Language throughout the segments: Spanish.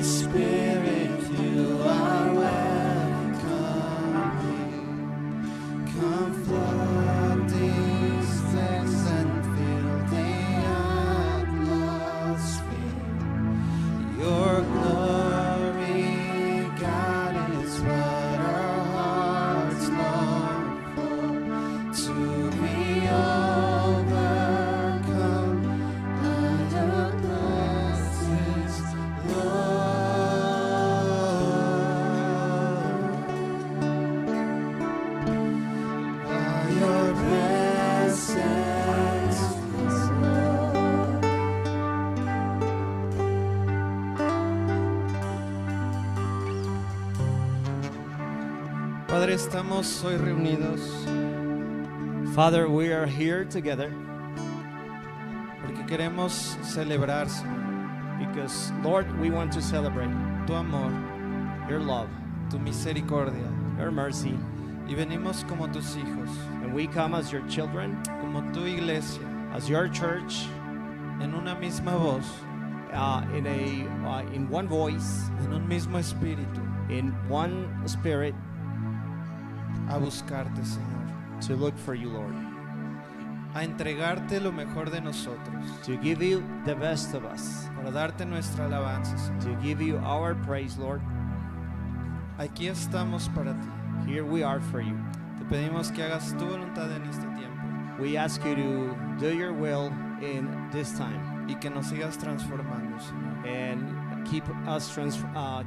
Spirit, you are welcome here. Come flood these places and fill the atmosphere. Your glory, God, is what our hearts long for. To be overcome by your presence, Lord. By your presence, Lord. Padre, estamos hoy reunidos Father, we are here together porque queremos celebrar, Señor, because, Lord, we want to celebrate tu amor, your love, tu misericordia. your mercy, Y venimos como tus hijos, and we come as your children, como tu iglesia, as your church, en una misma voz, in one voice, en un mismo espíritu, in one spirit, a buscarte, Señor, to look for you, Lord, a entregarte lo mejor de nosotros, to give you the best of us, para darte nuestra alabanza, Señor. to give you our praise, Lord. Aquí estamos para ti. Here we are for you. Te pedimos que hagas tu voluntad en este tiempo We ask you to do your will in this time y que nos sigas transformando, Señor. and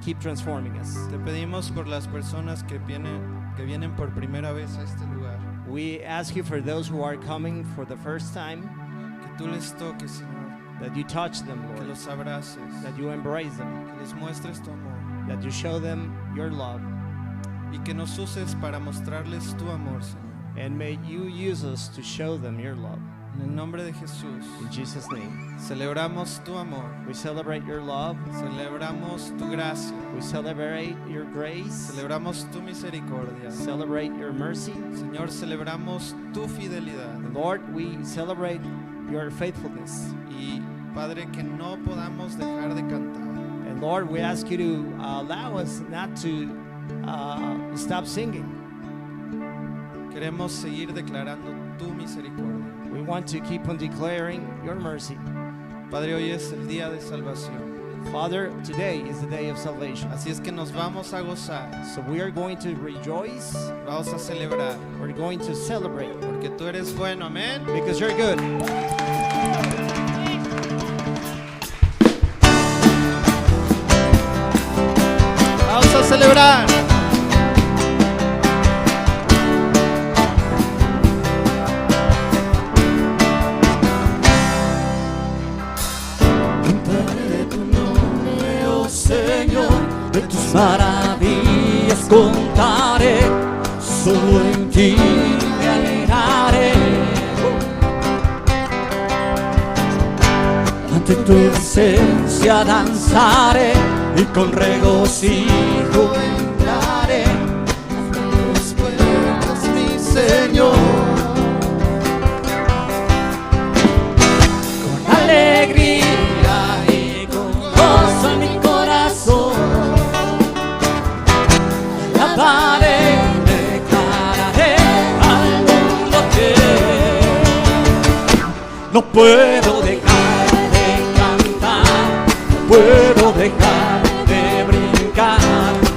keep transforming us. Te pedimos por las personas que vienen por primera vez a este lugar, We ask you for those who are coming for the first time, que tú les toques, Señor, that you touch them, que Lord, los abraces, that you embrace them, que les muestres tu amor that you show them your love, y que nos uses para mostrarles tu amor, Señor. and may you use us to show them your love. En el nombre de Jesús, In Jesus' name, celebramos tu amor, we celebrate your love, celebramos tu gracia, we celebrate your grace, celebramos tu misericordia. celebrate your mercy, Señor, celebramos tu fidelidad. and Lord, we celebrate your faithfulness. Y Padre, que no podamos dejar de cantar, And Lord, we ask you to allow us not to stop singing. queremos seguir declarando tu misericordia. We want to keep on declaring your mercy. Padre, hoy es el día de salvación, Father, today is the day of salvation. así es que nos vamos a gozar, So we are going to rejoice, vamos a celebrar, we're going to celebrate, porque tú eres bueno, amén. because you're good. Vamos a celebrar. Cantaré de tu nombre, oh Señor, de tus Maravillas contaré, solo en ti me alegraré. Ante tu presencia danzaré y con regocijo entraré. tus puertas, mi Señor. Con alegría y con gozo en mi corazón, alabaré, declararé al mundo que no puedo dejar de cantar, no puedo dejar de brincar,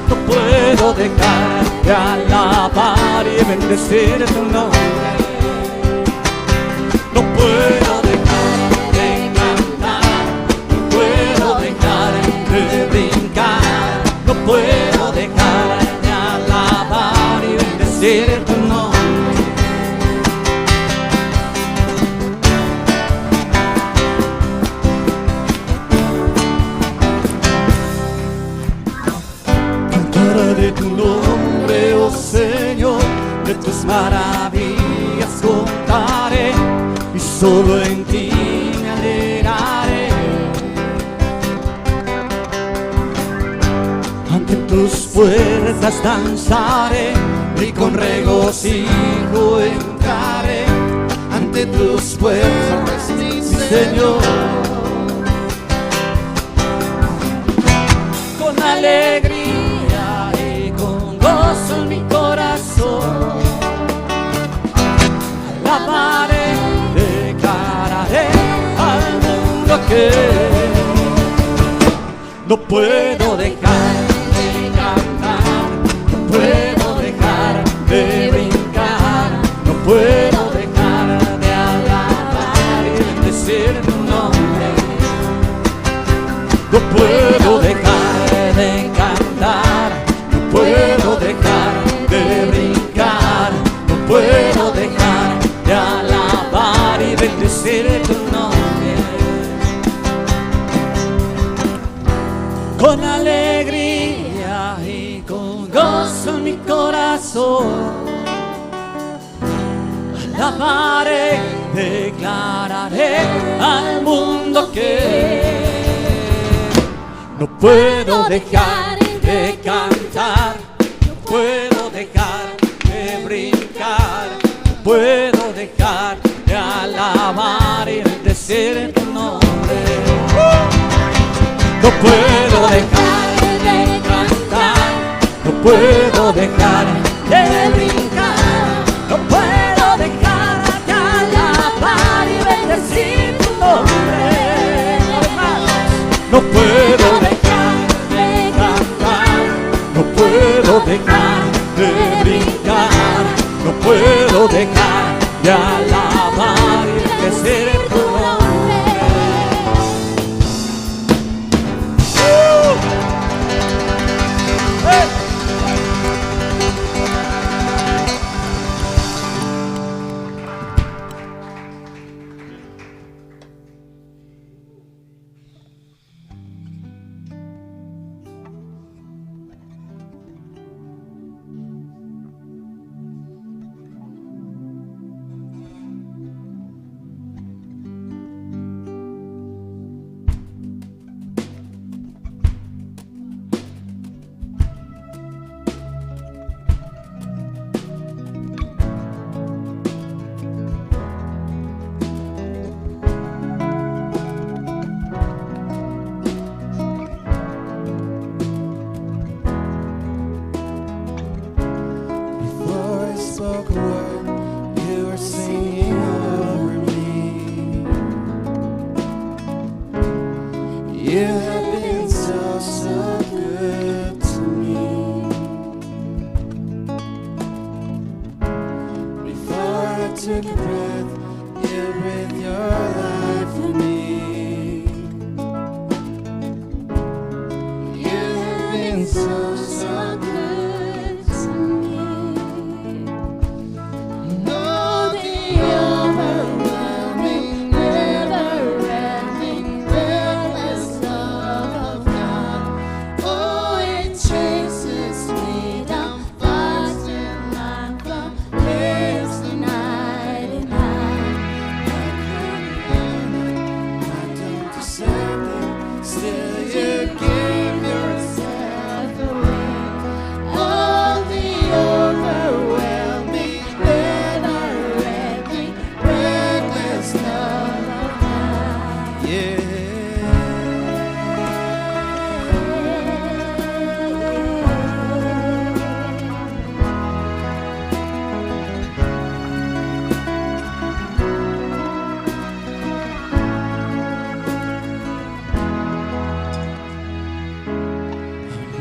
no puedo dejar de alabar y bendecir tu nombre. No puedo dejar de cantar, no puedo dejar de brincar, no puedo dejar de alabar y bendecir tu nombre. Cantaré de tu nombre, oh Señor, de tus maravillas contaré y solo en ti me alegraré. Ante tus puertas danzaré y con regocijo entraré. Ante tus puertas, mi Señor. alegría y con gozo en mi corazón alabaré, declararé al mundo que no puedo dejar de cantar, no puedo dejar de brincar, no puedo dejar de alabar y bendecir tu nombre. No puedo dejar de cantar, no puedo dejar de brincar, no puedo dejar de alabar y bendecir tu nombre. Con alegría y con gozo en mi corazón alabaré, declararé al mundo que no puedo dejar de cantar, no puedo dejar de brincar, no puedo dejar de alabar y bendecir tu nombre. No puedo dejar de cantar, no puedo dejar de brincar, no puedo dejar de alabar y bendecir tu nombre. No puedo dejar de cantar, no puedo dejar de brincar, no puedo dejar de alabar y bendecir tu nombre.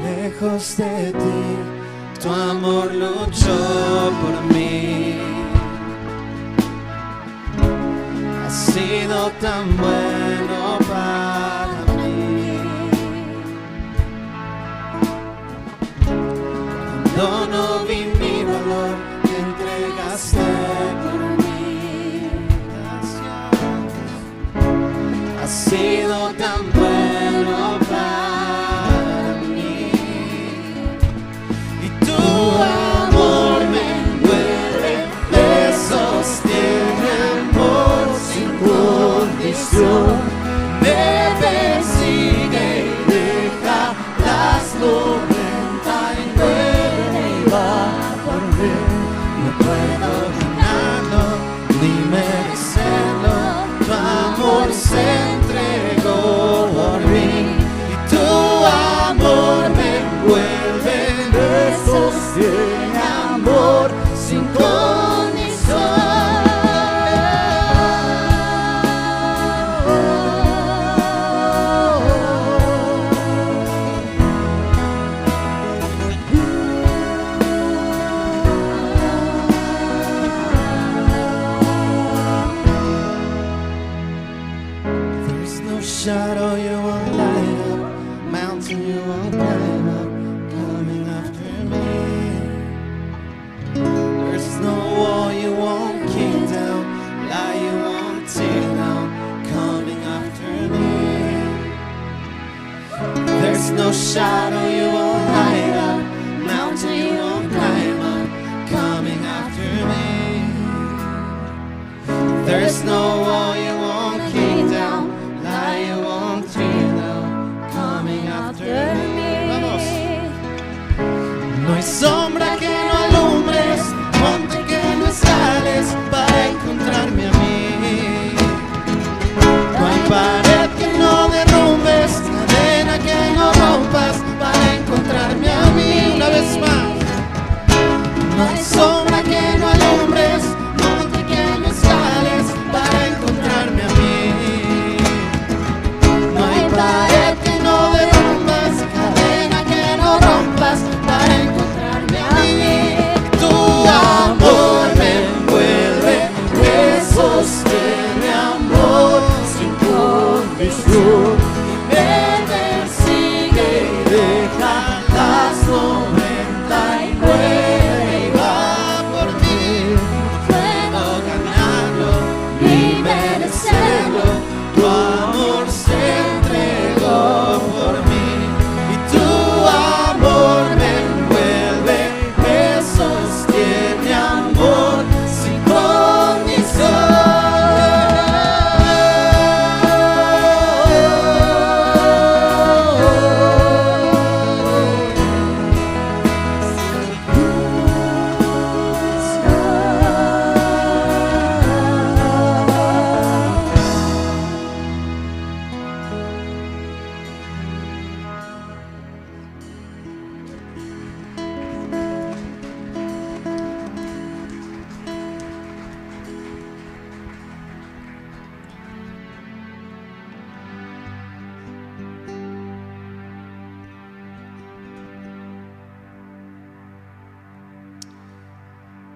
Lejos de ti, tu amor luchó por mí. Has sido tan bueno para mí. Cuando no vi mi valor, te entregaste por mí. Has sido tan bueno para mí. Y tu amor me envuelve, me sostiene, amor sin condición. There's no shadow you won't light up, mountain you won't climb up, coming after me. There's no wall you won't kick down, lie you won't tear down, coming after me. Vamos. No hay sombra que no alumbres, monte que no escales para encontrarme a mí. No hay pared que no derrumbes, cadena que no rompas para encontrarme a mí. Una vez más. No hay sombra que no alumbres, monte que no escales para encontrarme a mí. No hay pared que no derrumbas, cadena que no rompas para encontrarme a mí. Tu amor me envuelve, me sostiene, amor sin condición, y me persigue y deja las 99 y va por mí. Puedo ganarlo y merecerlo, tu amor se entregó por mí. Y tu amor me envuelve, me sostiene, amor sin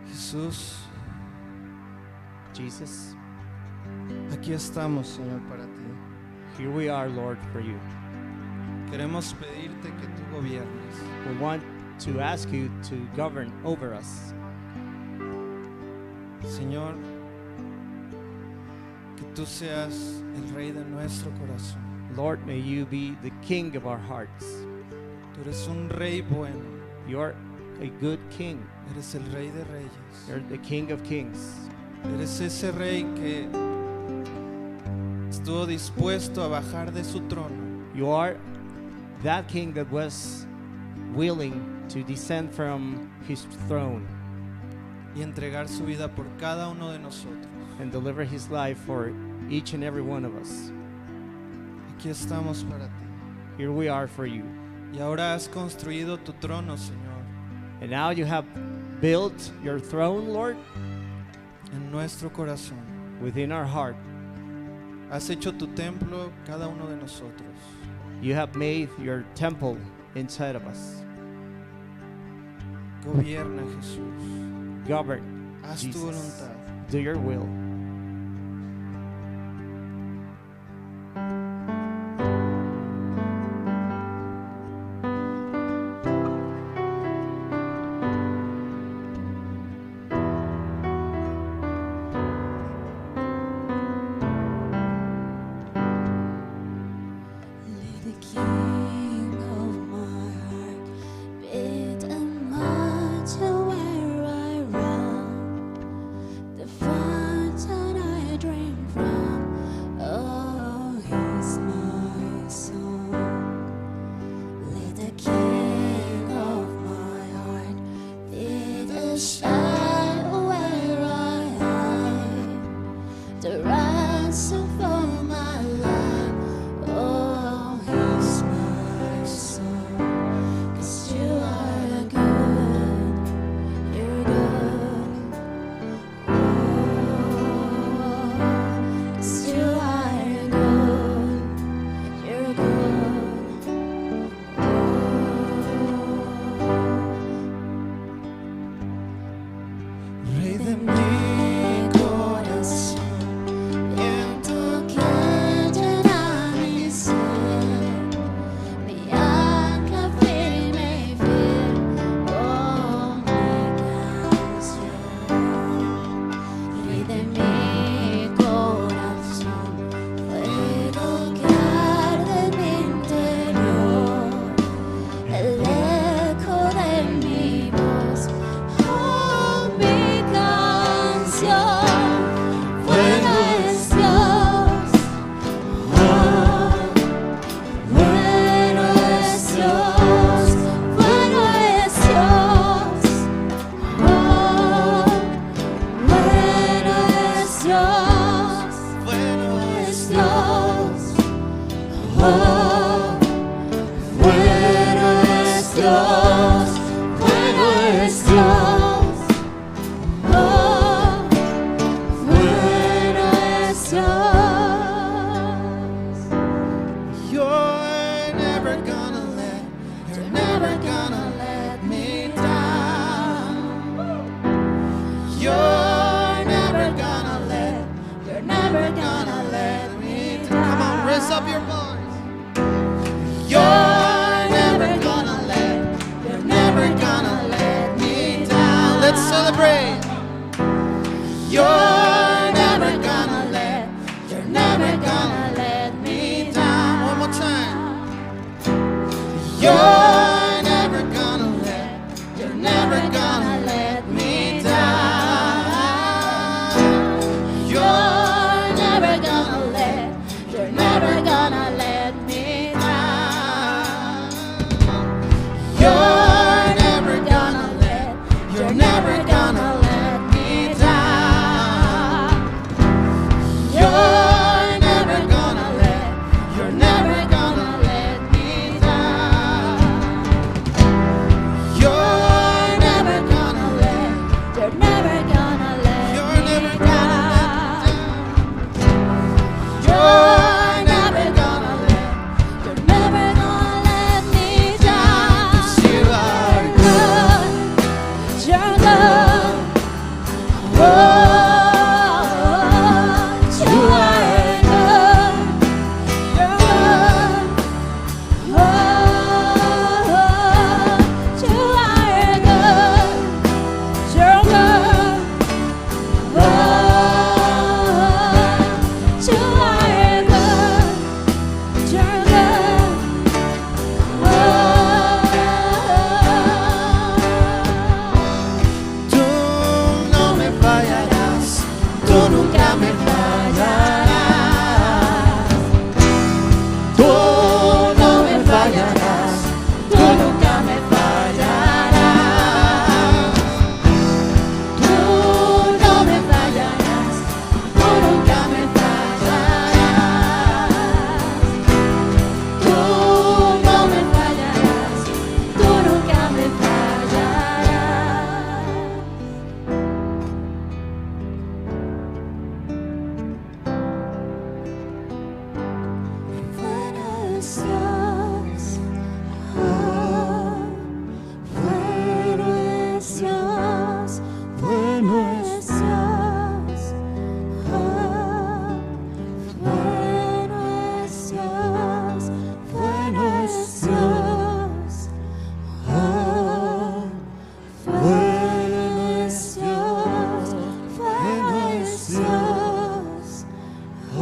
Jesús, Jesus, aquí estamos, Señor, para ti. here we are, Lord, for you. Queremos pedirte que tú gobiernes. We want to ask you to govern over us. Señor, que tú seas el rey de nuestro corazón. Lord, may you be the king of our hearts. Tú eres un rey bueno, You're a good king. eres el rey de reyes. You're the king of kings. Eres ese rey que estuvo dispuesto a bajar de su trono You are that king that was willing to descend from his throne y entregar su vida por cada uno de nosotros. and deliver his life for each and every one of us. Aquí estamos para ti. Here we are for you. Y ahora has construido tu trono, Señor, And now you have built your throne, Lord, en nuestro corazón. within our heart. Has hecho tu templo cada uno de nosotros. You have made your temple inside of us. Gobierna, Jesús. Govern, Haz tu Jesus. voluntad. Do your will. Let the king of my heart bid a march where I run, the fountain I drink from. Oh, he's my song. Let the king of my heart bid a shine where I hide, the ransom for my life. Oh, he's my bueno es Dios, bueno es Dios. Oh, bueno es Dios. You're never gonna let me down. You're never gonna let me down. Come on, raise up your voice. You're never gonna let me down. Let's celebrate. You're never gonna let me down. One more time. You're never gonna let me down. You're never gonna let me down. You're never gonna let me down. You're never gonna let me down. You're never gonna let You're never gonna let me down. You're never gonna let me down. 'Cause you are good. You're good. Oh, you are good. You're good. Oh, you are good. You're good. Oh, you are good. You're good. Tú no me fallarás, tú nunca me fallarás. Tú no me fallarás, tú nunca me fallarás. Tú no me fallarás, tú nunca me fallarás. Tú no me fallarás, tú nunca me fallarás. Bueno es Dios, oh, bueno es Dios, bueno es Dios, oh, bueno es Dios, bueno es Dios, oh, bueno es Dios, bueno es Dios, oh.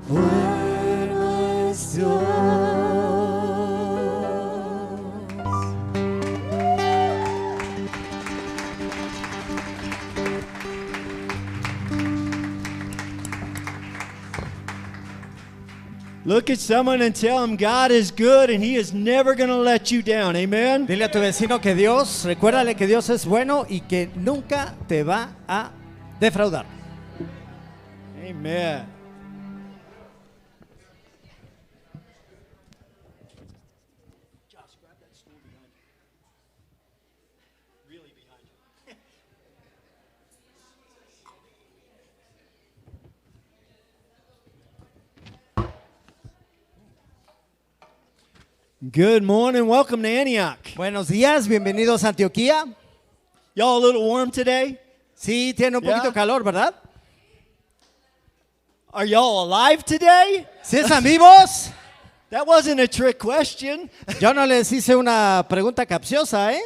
Bueno es Dios. Look at someone and tell them God is good and He is never going to let you down. Amen. Dile a tu vecino que Dios, recuérdale que Dios es bueno y que nunca te va a defraudar. Amen. Good morning. Welcome to Antioch. Buenos días, bienvenidos a Antioquía. Y'all a little warm today? Sí, tiene un poquito Yeah. calor, ¿verdad? Are y'all alive today? ¿Sí están vivos? That wasn't a trick question. Yo no les hice una pregunta capciosa, ¿eh?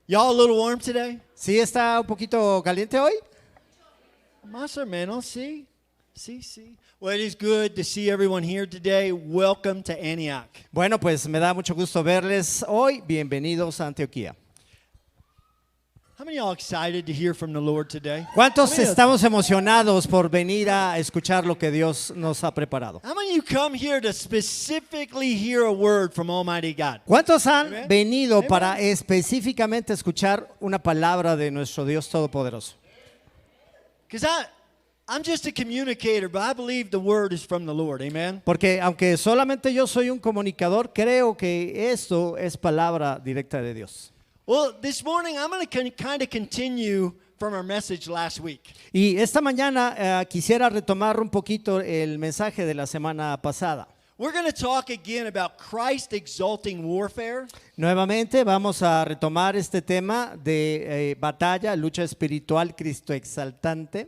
Y'all a little warm today? ¿Sí está un poquito caliente hoy? Más o menos, sí. Sí. Well, it is good to see everyone here today. Welcome to Antioch. Bueno, pues me da mucho gusto verles hoy. Bienvenidos a Antioquía. How many of y'all excited to hear from the Lord today? ¿Cuántos How many of- estamos emocionados por venir a escuchar lo que Dios nos ha preparado? How many of you come here to specifically hear a word from Almighty God? ¿Cuántos han Amen. venido Amen. para específicamente escuchar una palabra de nuestro Dios Todopoderoso? Because I'm just a communicator, but I believe the word is from the Lord. Amen. Porque aunque solamente yo soy un comunicador, creo que esto es palabra directa de Dios. Well, this morning I'm going to kind of continue from our message last week. Y esta mañana quisiera retomar un poquito el mensaje de la semana pasada. We're going to talk again about Christ exalting warfare. Nuevamente vamos a retomar este tema de batalla, lucha espiritual, Cristo exaltante.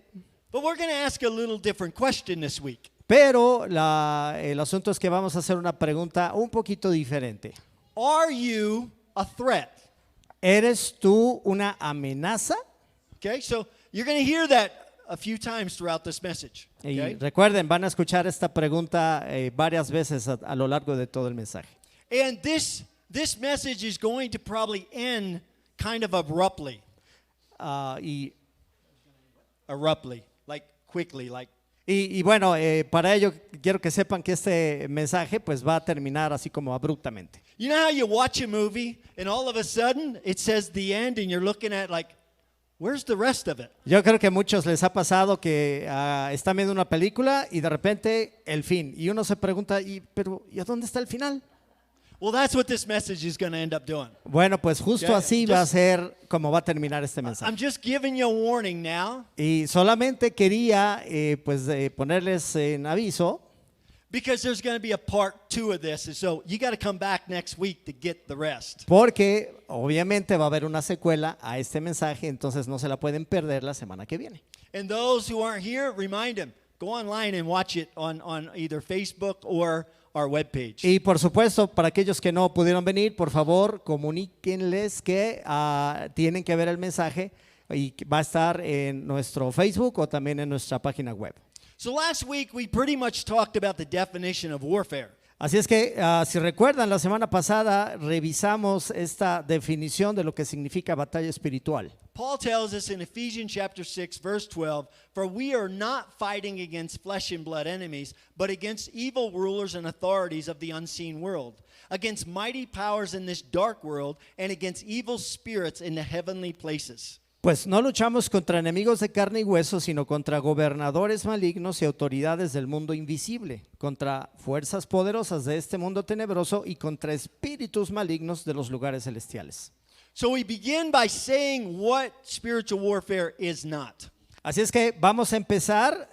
But we're going to ask a little different question this week. Pero el asunto es que vamos a hacer una pregunta un poquito diferente. Are you a threat? ¿Eres tú una amenaza? Okay, so you're going to hear that a few times throughout this message. Y Okay? recuerden, van a escuchar esta pregunta varias veces a lo largo de todo el mensaje. And this message is going to probably end kind of abruptly. Abruptly, like quickly, like. Y bueno, para ello quiero que sepan que este mensaje pues va a terminar así como abruptamente. You know how you watch a movie and all of a sudden it says the end and you're looking at like, where's the rest of it? Yo creo que a muchos les ha pasado que están viendo una película y de repente el fin. Y uno se pregunta, pero ¿y a dónde está el final? Well, that's what this message is going to end up doing. Bueno, pues justo Yeah, así va a ser como va a terminar este mensaje. I'm just giving you a warning now Y solamente quería ponerles en aviso because there's going to be a part 2 of this. And so you got to come back next week to get the rest. porque obviamente va a haber una secuela a este mensaje, entonces no se la pueden perder la semana que viene. And those who aren't here, remind them, go online and watch it on either Facebook or our webpage. Y por supuesto, para aquellos que no pudieron venir, por favor, comuníquenles que tienen que ver el mensaje y que va a estar en nuestro Facebook o también en nuestra página web. So last week we pretty much talked about the definition of warfare. Así es que, si recuerdan, la semana pasada revisamos esta definición de lo que significa batalla espiritual. Paul tells us in Ephesians chapter 6 verse 12, "For we are not fighting against flesh and blood enemies, but against evil rulers and authorities of the unseen world, against mighty powers in this dark world, and against evil spirits in the heavenly places." Pues no luchamos contra enemigos de carne y hueso, sino contra gobernadores malignos y autoridades del mundo invisible, contra fuerzas poderosas de este mundo tenebroso y contra espíritus malignos de los lugares celestiales. So we begin by saying what spiritual warfare is not. Así es que vamos a empezar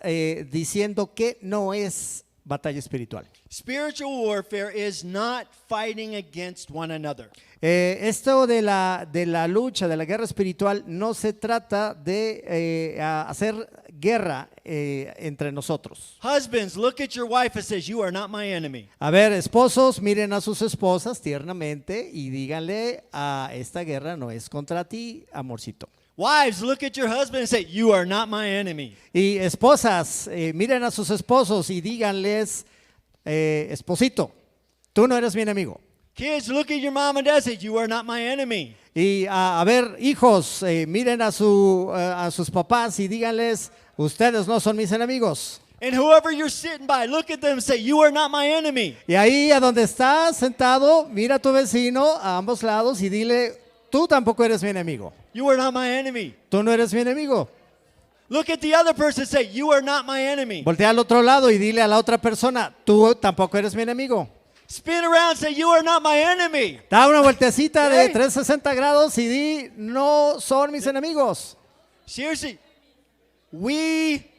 diciendo que no es batalla espiritual. Spiritual warfare is not fighting against one another. Esto de la lucha, de la guerra espiritual, no se trata de hacer guerra entre nosotros. Husbands, look at your wife and says, "You are not my enemy." A ver, esposos, miren a sus esposas tiernamente y díganle, esta guerra no es contra ti, amorcito. Wives, look at your husband and say, "You are not my enemy." Y esposas, miren a sus esposos y díganles, esposito, tú no eres mi enemigo. Kids, look at your mom and dad and say, "You are not my enemy." Y a ver, hijos, miren a sus papás y díganles, ustedes no son mis enemigos. And whoever you're sitting by, look at them and say, "You are not my enemy." Y ahí a donde estás sentado, mira a tu vecino a ambos lados y dile, tú tampoco eres mi enemigo. You are not my enemy. Tú no eres mi enemigo. Look at the other person and say, "You are not my enemy." Voltea al otro lado y dile a la otra persona, tú tampoco eres mi enemigo. Spin around and say, "You are not my enemy." Da una vueltecita de Hey. 360 grados y di, no son mis enemigos. Seriously, we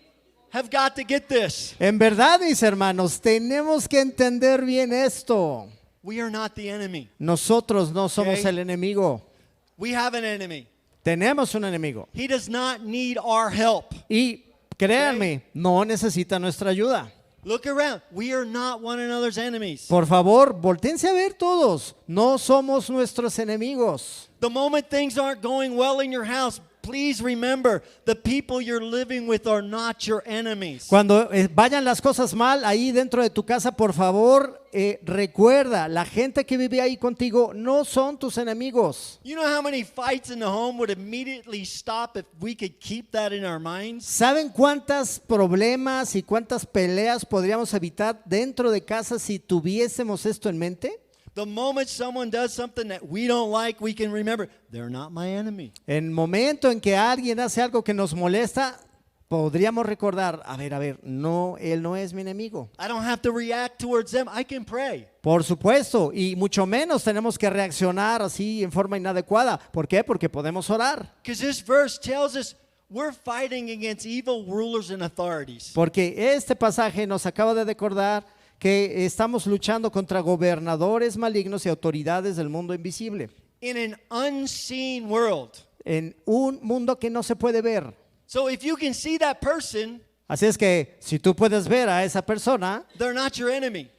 have got to get this. En verdad, mis hermanos, tenemos que entender bien esto. We are not the enemy. Nosotros no somos Okay. el enemigo. We have an enemy. Tenemos un enemigo. He does not need our help. Y créanme, no necesita nuestra ayuda. Look around. We are not one another's enemies. Por favor, voltéense a ver todos. No somos nuestros enemigos. The moment things aren't going well in your house, please remember the people you're living with are not your enemies. Cuando vayan las cosas mal ahí dentro de tu casa, por favor, recuerda, la gente que vive ahí contigo no son tus enemigos. You know how many fights in the home would immediately stop if we could keep that in our minds? ¿Saben cuántos problemas y cuántas peleas podríamos evitar dentro de casa si tuviésemos esto en mente? The moment someone does something that we don't like, we can remember, they're not my enemy. En el momento en que alguien hace algo que nos molesta, podríamos recordar, a ver, no, él no es mi enemigo. I don't have to react towards them. I can pray. Por supuesto, y mucho menos tenemos que reaccionar así en forma inadecuada. ¿Por qué? Porque podemos orar. Because this verse tells us we're fighting against evil rulers and authorities. Porque este pasaje nos acaba de recordar que estamos luchando contra gobernadores malignos y autoridades del mundo invisible. In an unseen world. En un mundo que no se puede ver. So if you can see that person, Así es que si tú puedes ver a esa persona, they're not your enemy.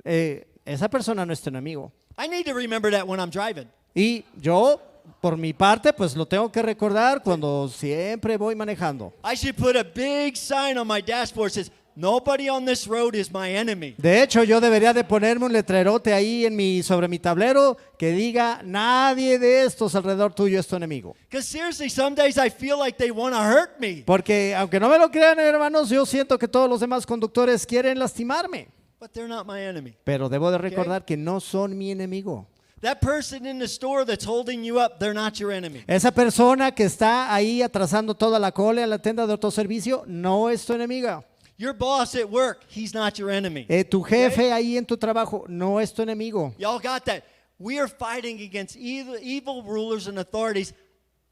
esa persona no es tu enemigo. I need to remember that when I'm driving. Y yo, por mi parte, pues lo tengo que recordar cuando siempre voy manejando. I should put a big sign on my dashboard that says, nobody on this road is my enemy. De hecho, yo debería de ponerme un letrerote ahí sobre mi tablero que diga, nadie de estos alrededor tuyo es tu enemigo. Because seriously, some days I feel like they want to hurt me. Porque aunque no me lo crean, hermanos, yo siento que todos los demás conductores quieren lastimarme. But they're not my enemy. Pero debo de recordar que no son mi enemigo. That person in the store that's holding you up, they're not your enemy. Esa persona que está ahí atrasando toda la cola en la tienda de autoservicio no es tu enemiga. Your boss at work, he's not your enemy. Tu jefe ahí en tu trabajo no es tu enemigo. Y'all got that? We are fighting against evil rulers and authorities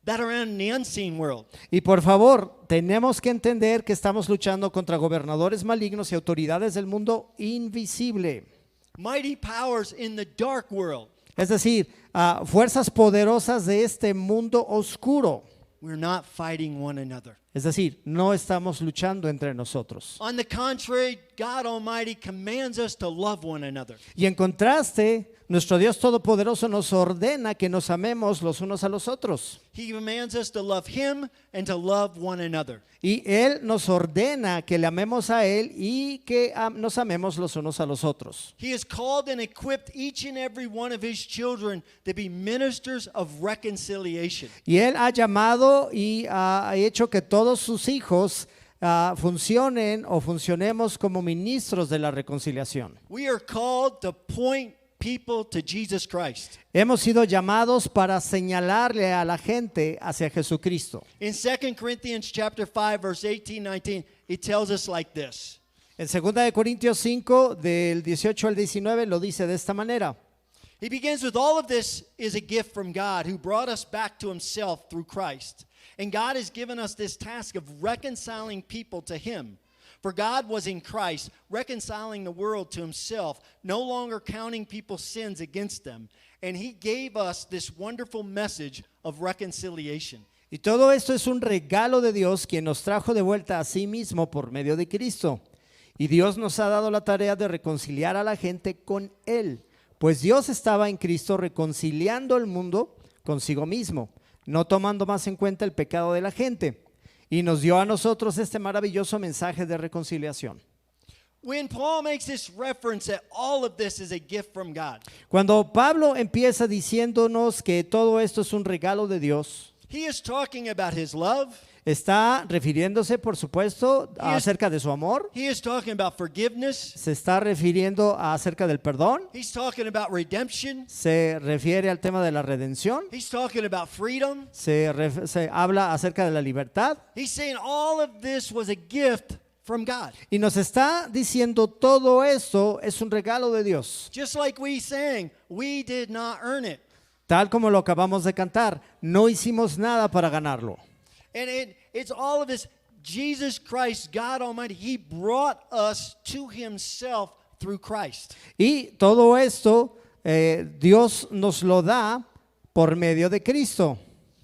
that are in the unseen world. Y por favor, tenemos que entender que estamos luchando contra gobernadores malignos y autoridades del mundo invisible. Mighty powers in the dark world. Es decir, fuerzas poderosas de este mundo oscuro. We're not fighting one another. Es decir, no estamos luchando entre nosotros. On the contrary, God Almighty commands us to love one another. Y en contraste, nuestro Dios Todopoderoso nos ordena que nos amemos los unos a los otros. He commands us to love Him and to love one another. Y Él nos ordena que le amemos a Él y que nos amemos los unos a los otros. He has called and equipped each and every one of His children to be ministers of reconciliation. Y Él ha llamado y ha hecho que todos sus hijos funcionemos como ministros de la reconciliación. We are called to point people to Jesus Christ. Hemos sido llamados para señalarle a la gente hacia Jesucristo. In 2 Corinthians chapter 5 verse 18-19, it tells us like this. En 2 de Corintios 5 del 18 al 19 lo dice de esta manera. He begins with, all of this is a gift from God who brought us back to Himself through Christ. And God has given us this task of reconciling people to Him. For God was in Christ, reconciling the world to Himself, no longer counting people's sins against them. And He gave us this wonderful message of reconciliation. Y todo esto es un regalo de Dios, quien nos trajo de vuelta a sí mismo por medio de Cristo. Y Dios nos ha dado la tarea de reconciliar a la gente con Él. Pues Dios estaba en Cristo reconciliando el mundo consigo mismo, no tomando más en cuenta el pecado de la gente. Y nos dio a nosotros este maravilloso mensaje de reconciliación. When Paul makes this reference that all of this is a gift from God, Cuando Pablo empieza diciéndonos que todo esto es un regalo de Dios, he is talking about His love. está refiriéndose, por supuesto, acerca de su amor. He is talking about forgiveness. Se está refiriendo acerca del perdón. He's talking about redemption. Se refiere al tema de la redención. He's talking about freedom. Se habla acerca de la libertad. He's saying all of this was a gift from God. Y nos está diciendo todo esto es un regalo de Dios. Just like we sang, we did not earn it. Tal como lo acabamos de cantar, no hicimos nada para ganarlo. And it's all of this. Jesus Christ, God Almighty, He brought us to Himself through Christ. Y todo esto Dios nos lo da por medio de Cristo.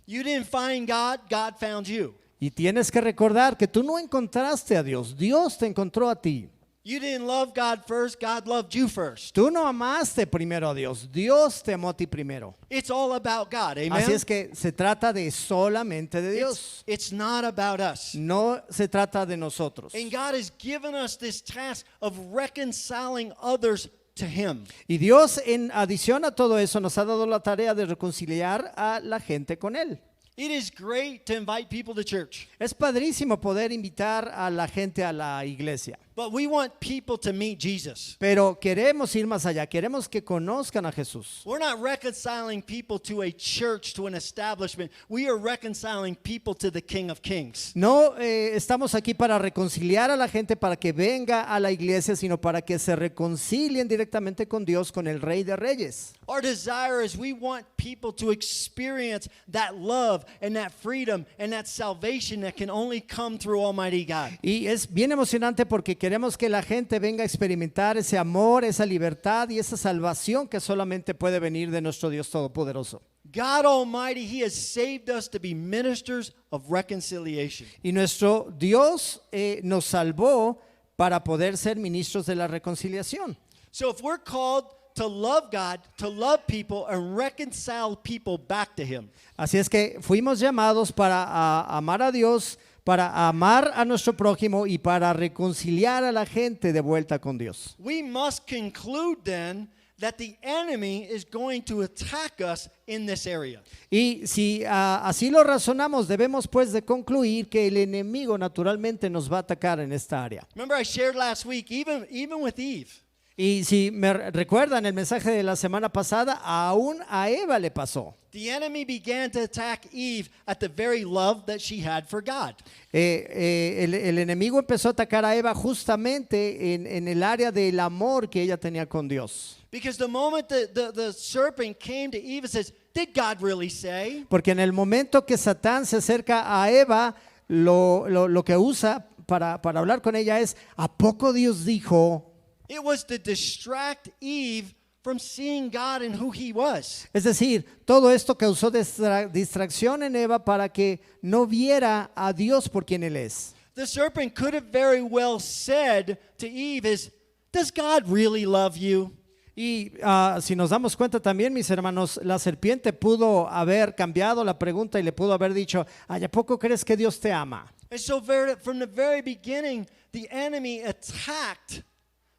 You didn't find God, God found you. Y tienes que recordar que tú no encontraste a Dios, Dios te encontró a ti. You didn't love God first, God loved you first. Tú no amaste primero a Dios, Dios te amó a ti primero. It's all about God, amen? Así es que se trata de solamente de Dios. It's not about us. No se trata de nosotros. And God has given us this task of reconciling others to Him. Y Dios, en adición a todo eso, nos ha dado la tarea de reconciliar a la gente con Él. It is great to invite people to church. Es padrísimo poder invitar a la gente a la iglesia. But we want people to meet Jesus. Pero queremos ir más allá, queremos que conozcan a Jesús. We're not reconciling people to a church, to an establishment. We are reconciling people to the King of Kings. No estamos aquí para reconciliar a la gente para que venga a la iglesia, sino para que se reconcilien directamente con Dios, con el Rey de Reyes. Our desire is we want people to experience that love and that freedom and that salvation that can only come through Almighty God. Y es bien emocionante porque queremos que la gente venga a experimentar ese amor, esa libertad y esa salvación que solamente puede venir de nuestro Dios Todopoderoso. God Almighty, He has saved us to be ministers of reconciliation. Y nuestro Dios nos salvó para poder ser ministros de la reconciliación. So if we're called to love God, to love people, and reconcile people back to Him, Así es que fuimos llamados para amar a Dios, para amar a nuestro prójimo y para reconciliar a la gente de vuelta con Dios. we must conclude then that the enemy is going to attack us in this area. Y si así lo razonamos, debemos pues de concluir que el enemigo naturalmente nos va a atacar en esta área. Remember I shared last week, even with Eve, Y si me recuerdan el mensaje de la semana pasada, aún a Eva le pasó. the enemy began to attack Eve at the very love that she had for God. El enemigo empezó a atacar a Eva justamente en el área del amor que ella tenía con Dios. Because the moment the serpent came to Eve and says, did God really say? Porque en el momento que Satán se acerca a Eva, lo que usa para hablar con ella es, ¿a poco Dios dijo? It was to distract Eve from seeing God and who He was. Es decir, todo esto causó distracción en Eva para que no viera a Dios por quien Él es. The serpent could have very well said to Eve is, does God really love you? Y si nos damos cuenta también, mis hermanos, la serpiente pudo haber cambiado la pregunta y le pudo haber dicho, ¿a poco crees que Dios te ama? And so from the very beginning, the enemy attacked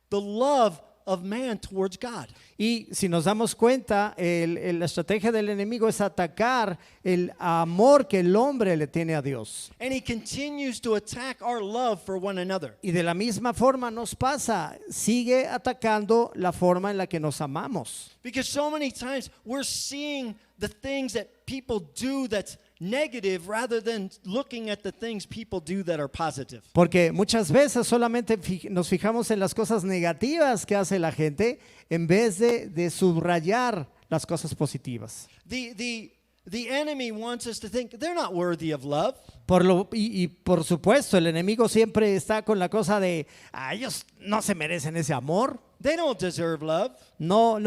the love of man towards God. Y si nos damos cuenta, la estrategia del enemigo es atacar el amor que el hombre le tiene a Dios. And he continues to attack our love for one another. Y de la misma forma nos pasa, sigue atacando la forma en la que nos amamos. Because so many times we're seeing the things that people do that's negative rather than looking at the things people do that are positive. Porque muchas veces solamente nos fijamos en las cosas negativas que hace la gente en vez de subrayar las cosas positivas. The enemy wants us to think they're not worthy of love. Y por supuesto, el enemigo siempre está con la cosa de, ellos no se merecen ese amor, They don't deserve love. no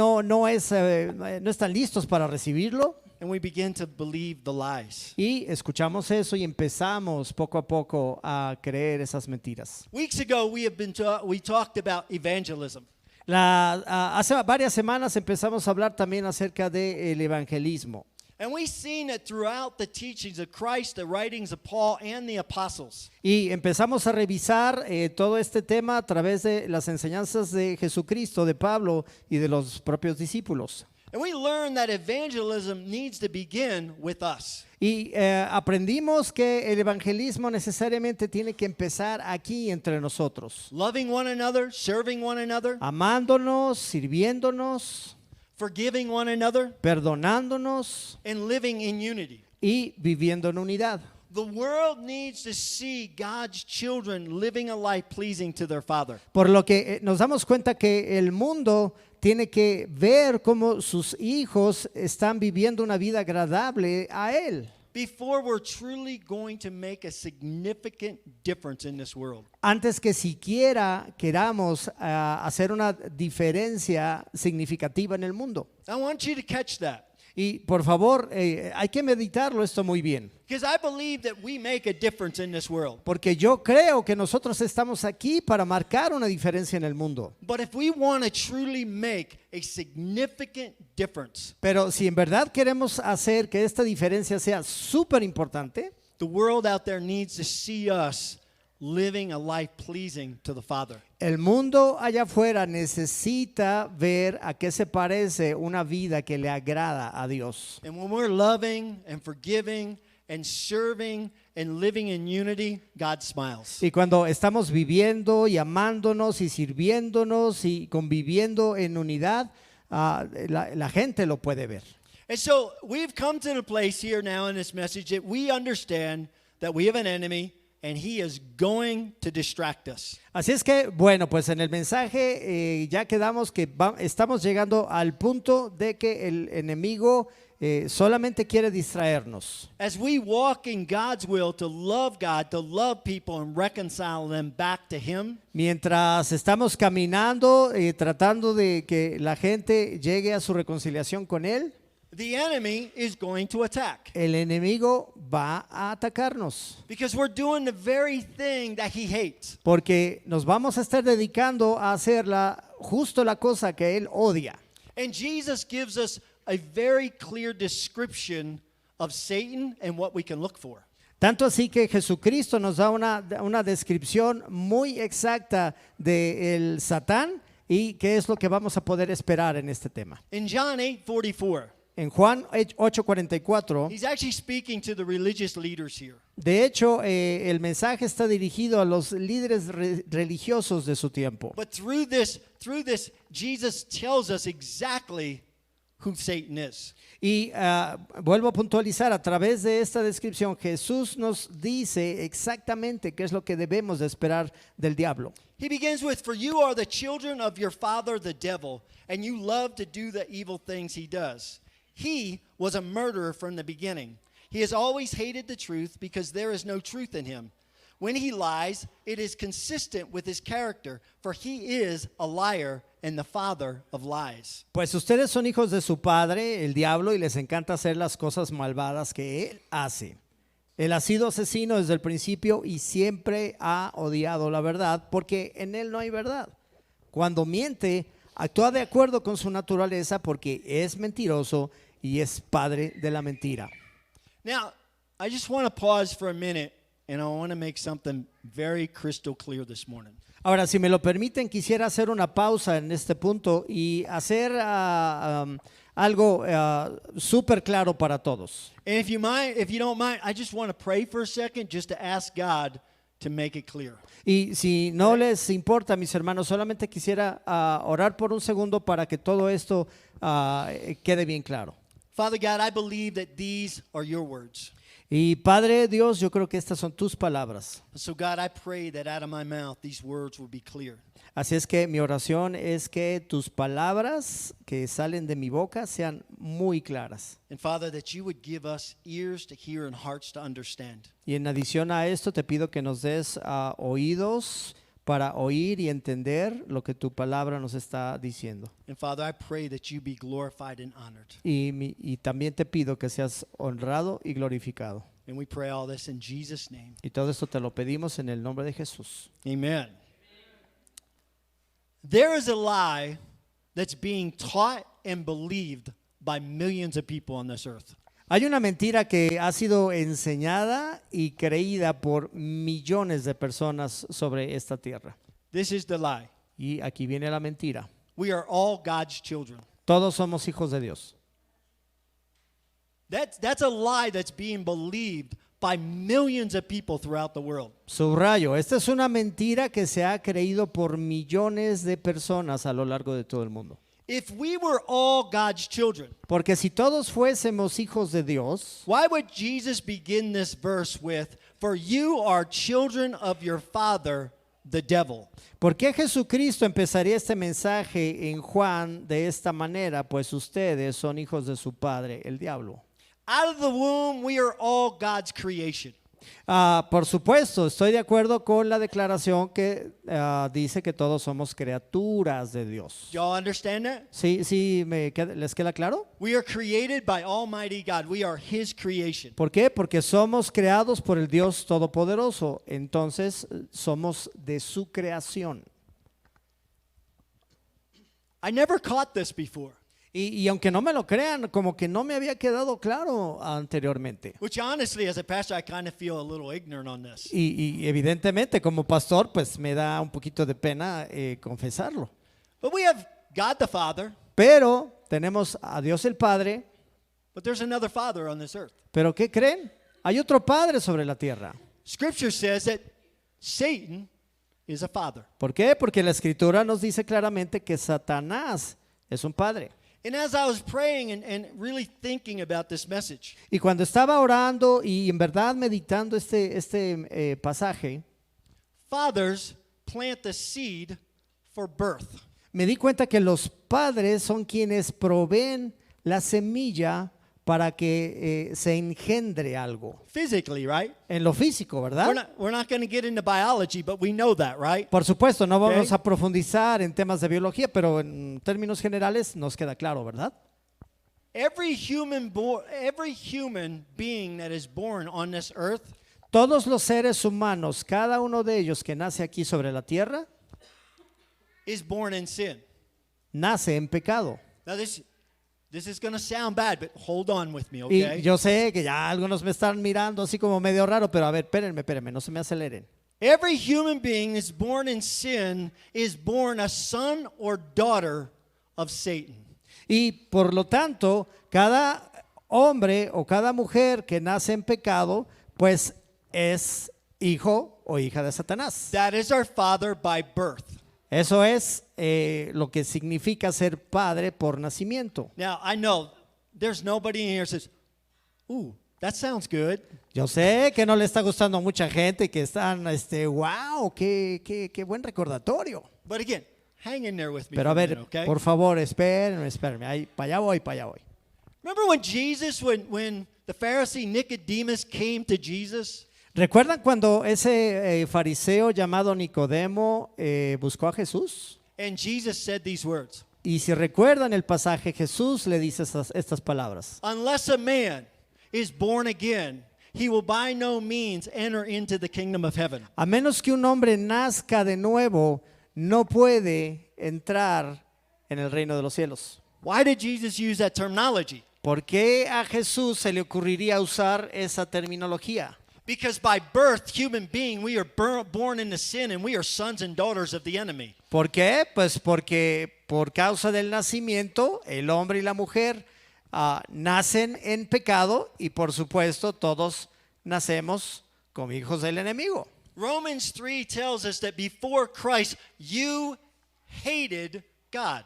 están listos para recibirlo. And we begin to believe the lies. Y escuchamos eso y empezamos poco a poco a creer esas mentiras. Weeks ago, we talked about evangelism. Hace varias semanas empezamos a hablar también acerca del evangelismo. And we've seen it throughout the teachings of Christ, the writings of Paul, and the apostles. Y empezamos a revisar todo este tema a través de las enseñanzas de Jesucristo, de Pablo y de los propios discípulos. And we learned that evangelism needs to begin with us. Y aprendimos que el evangelismo necesariamente tiene que empezar aquí entre nosotros, Loving one another, serving one another, amándonos, sirviéndonos, forgiving one another, perdonándonos and living in unity. y viviendo en unidad. The world needs to see God's children living a life pleasing to their Father. Por lo que nos damos cuenta que el mundo tiene que ver cómo sus hijos están viviendo una vida agradable a Él, Before we're truly going to make a significant difference in this world. antes que siquiera queramos hacer una diferencia significativa en el mundo. I want you to catch that. Y por favor, hay que meditarlo esto muy bien, Because I believe that we make a difference in this world. porque yo creo que nosotros estamos aquí para marcar una diferencia en el mundo. But if we want to truly make a significant difference, Pero si en verdad queremos hacer que esta diferencia sea súper importante, the world out there needs to see us living a life pleasing to the Father. el mundo allá afuera necesita ver a qué se parece una vida que le agrada a Dios. And when we're loving and forgiving and serving and living in unity, God smiles. Y cuando estamos viviendo y amándonos y sirviéndonos y conviviendo en unidad, la gente lo puede ver. And so we've come to the place here now in this message that we understand that we have an enemy and he is going to distract us. Así es que, bueno, pues en el mensaje ya quedamos que estamos llegando al punto de que el enemigo solamente quiere distraernos. As we walk in God's will to love God, to love people and reconcile them back to him, Mientras estamos caminando, tratando de que la gente llegue a su reconciliación con Él, the enemy is going to attack. el enemigo va a atacarnos. Because we're doing the very thing that he hates. Porque nos vamos a estar dedicando a hacer justo la cosa que Él odia. And Jesus gives us a very clear description of Satan and what we can look for. Tanto así que Jesucristo nos da una descripción muy exacta del Satán y qué es lo que vamos a poder esperar en este tema. In John 8:44, En Juan 8:44, he's actually speaking to the religious leaders here. de hecho, el mensaje está dirigido a los líderes religiosos de su tiempo. But through this, Jesus tells us exactly who Satan is. Y vuelvo a puntualizar, a través de esta descripción, Jesús nos dice exactamente qué es lo que debemos de esperar del diablo. He begins with, "For you are the children of your father the devil, and you love to do the evil things he does. He was a murderer from the beginning. He has always hated the truth because there is no truth in him. When he lies, it is consistent with his character, for he is a liar and the father of lies." Pues ustedes son hijos de su padre, el diablo, y les encanta hacer las cosas malvadas que él hace. Él ha sido asesino desde el principio y siempre ha odiado la verdad, porque en él no hay verdad. Cuando miente, actúa de acuerdo con su naturaleza porque es mentiroso y es padre de la mentira. Now, I just want to pause for a minute, and I want to make something very crystal clear this morning. Ahora, si me lo permiten, quisiera hacer una pausa en este punto y hacer algo súper claro para todos. And if you don't mind, I just want to pray for a second just to ask God to make it clear. Y si no les importa, mis hermanos, solamente quisiera orar por un segundo para que todo esto quede bien claro. Father God, I believe that these are your words. Y Padre Dios, yo creo que estas son tus palabras. So God, I pray that out of my mouth these words will be clear. Así es que mi oración es que tus palabras que salen de mi boca sean muy claras. And Father, that you would give us ears to hear and hearts to understand. Y en adición a esto te pido que nos des oídos para oír y entender lo que tu palabra nos está diciendo. And Father, I pray that you be glorified and honored. Y también te pido que seas honrado y glorificado. And we pray all this in Jesus' name. Y todo esto te lo pedimos en el nombre de Jesús. Amen. There is a lie that's being taught and believed by millions of people on this earth. Hay una mentira que ha sido enseñada y creída por millones de personas sobre esta tierra. This is the lie. Y aquí viene la mentira. We are all God's children. Todos somos hijos de Dios. That's a lie that's being believed by millions of people throughout the world. Subrayo, esta es una mentira que se ha creído por millones de personas a lo largo de todo el mundo. If we were all God's children, Porque si todos fuésemos hijos de Dios, why would Jesus begin this verse with, "For you are children of your father, the devil"? ¿por qué Jesucristo empezaría este mensaje en Juan de esta manera? Pues ustedes son hijos de su padre, el diablo. Out of the womb, we are all God's creation. Por supuesto, estoy de acuerdo con la declaración que dice que todos somos criaturas de Dios. Y'all understand that? ¿Sí, les queda claro? We are created by Almighty God. We are His creation. ¿Por qué? Porque somos creados por el Dios Todopoderoso. Entonces, somos de su creación. I never caught this before. Y aunque no me lo crean, como que no me había quedado claro anteriormente. Which honestly, as a pastor, I kind of feel a little ignorant on this. Y evidentemente como pastor, pues me da un poquito de pena confesarlo. But we have God the Father, Pero tenemos a Dios el Padre, but there's another Father on this earth. pero ¿qué creen? Hay otro padre sobre la tierra. Scripture says that Satan is a father. ¿Por qué? Porque la escritura nos dice claramente que Satanás es un padre. And as I was praying and really thinking about this message, Y cuando estaba orando y en verdad meditando este pasaje, fathers plant the seed for birth. me di cuenta que los padres son quienes proveen la semilla para que se engendre algo. Physically, right? En lo físico, ¿verdad? We're not going to get into biology, but we know that, right? Por supuesto, no vamos Ok. a profundizar en temas de biología, pero en términos generales nos queda claro, ¿verdad? Every human being that is born on this earth Todos los seres humanos, cada uno de ellos que nace aquí sobre la tierra, is born in sin. nace en pecado. Now this is going to sound bad, but hold on with me, Y okay? yo sé que ya algunos me están mirando así como medio raro, pero a ver, espérenme, no se me aceleren. Every human being that's born in sin is born a son or daughter of Satan. Y por lo tanto, cada hombre o cada mujer que nace en pecado, pues es hijo o hija de Satanás. That is our father by birth. Eso es lo que significa ser padre por nacimiento. Now, I know there's nobody in here that says, ooh, that sounds good. Yo sé que no le está gustando a mucha gente que están, wow, qué buen recordatorio. But again, hang in there with me Pero a for a ver, minute, okay? por favor, espérenme. Ahí, para allá voy. Remember when Jesus, when the Pharisee Nicodemus came to Jesus? ¿Recuerdan cuando ese fariseo llamado Nicodemo buscó a Jesús? And Jesus said these words, Y si recuerdan el pasaje, Jesús le dice estas palabras. unless a man is born again, he will by no means enter into the kingdom of heaven. A menos que un hombre nazca de nuevo, no puede entrar en el reino de los cielos. Why did Jesus use that terminology? ¿Por qué a Jesús se le ocurriría usar esa terminología? Because by birth, human being, we are born into sin and we are sons and daughters of the enemy. ¿Por qué? Pues porque por causa del nacimiento, el hombre y la mujer nacen en pecado y por supuesto todos nacemos como hijos del enemigo. Romans 3 tells us that before Christ, you hated God.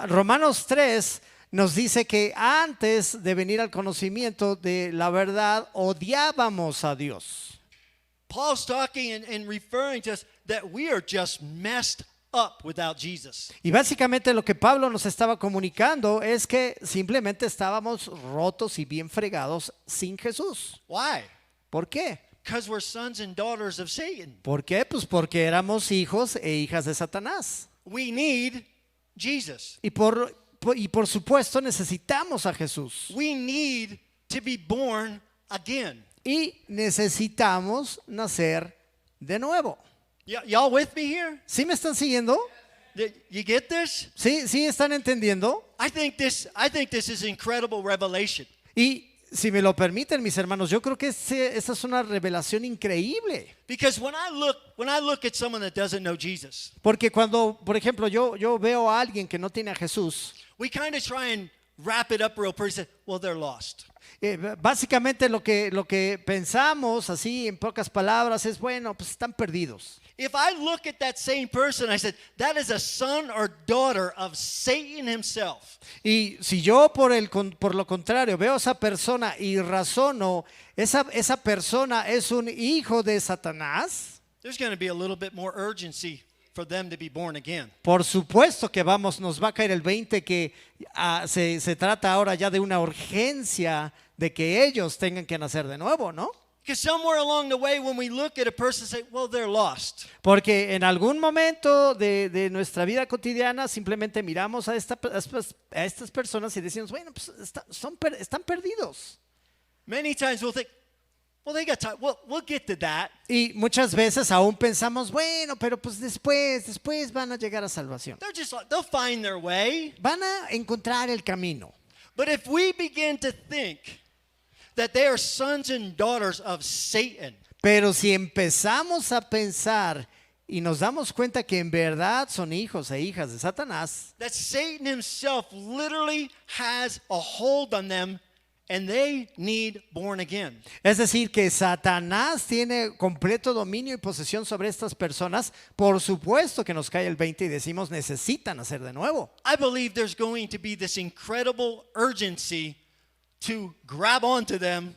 Romanos 3 nos dice que antes de venir al conocimiento de la verdad odiábamos a Dios. Paul's talking and referring to us that we are just messed up without Jesus. Y básicamente lo que Pablo nos estaba comunicando es que simplemente estábamos rotos y bien fregados sin Jesús. Why? ¿Por qué? Because we're sons and daughters of Satan. ¿Por qué? Pues porque éramos hijos e hijas de Satanás. We need Jesus. Y por supuesto necesitamos a Jesús. We need to be born again. Y necesitamos nacer de nuevo. Y'all with me here? ¿Sí me están siguiendo? You get this? ¿Sí están entendiendo? I think this is incredible revelation. Y si me lo permiten, mis hermanos, yo creo que esa es una revelación increíble. Because when I look at someone that doesn't know Jesus, Porque cuando, por ejemplo, yo veo a alguien que no tiene a Jesús, we kind of try and wrap it up real pretty. Say, well, they're lost. básicamente lo que pensamos, así en pocas palabras, es bueno, pues están perdidos. If I look at that same person, I said, that is a son or daughter of Satan himself. Y si yo por lo contrario veo a esa persona y razono, esa persona es un hijo de Satanás, There's going to be a little bit more urgency for them to be born again. por supuesto que nos va a caer el 20 que se trata ahora ya de una urgencia de que ellos tengan que nacer de nuevo, ¿no? Because somewhere along the way, when we look at a person, say, well, they're lost. Porque en algún momento de nuestra vida cotidiana simplemente miramos a estas personas y decimos, bueno, pues están perdidos. Many times we'll think, well, they got time. Well, we'll get to that. Y muchas veces aún pensamos, bueno, pero pues después van a llegar a salvación. They'll find their way. Van a encontrar el camino. But if we begin to think that they are sons and daughters of Satan, Pero si empezamos a pensar y nos damos cuenta que en verdad son hijos e hijas de Satanás, that Satan himself literally has a hold on them and they need born again. Es decir, que Satanás tiene completo dominio y posesión sobre estas personas. Por supuesto que nos cae el 20 y decimos necesitan nacer de nuevo. I believe there's going to be this incredible urgency to grab onto them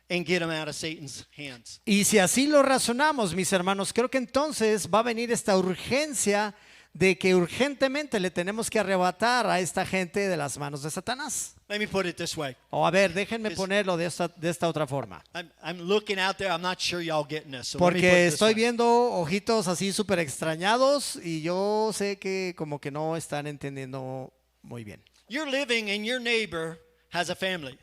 and get them out of Satan's hands. Y si así lo razonamos, mis hermanos, creo que entonces va a venir esta urgencia de que urgentemente le tenemos que arrebatar a esta gente de las manos de Satanás. Let me put it this way. O a ver, déjenme ponerlo de esta otra forma. I'm looking out there. I'm not sure y'all getting this. So let me put Porque it this estoy way. viendo ojitos así súper extrañados y yo sé que como que no están entendiendo muy bien. You're living and your neighbor has a family.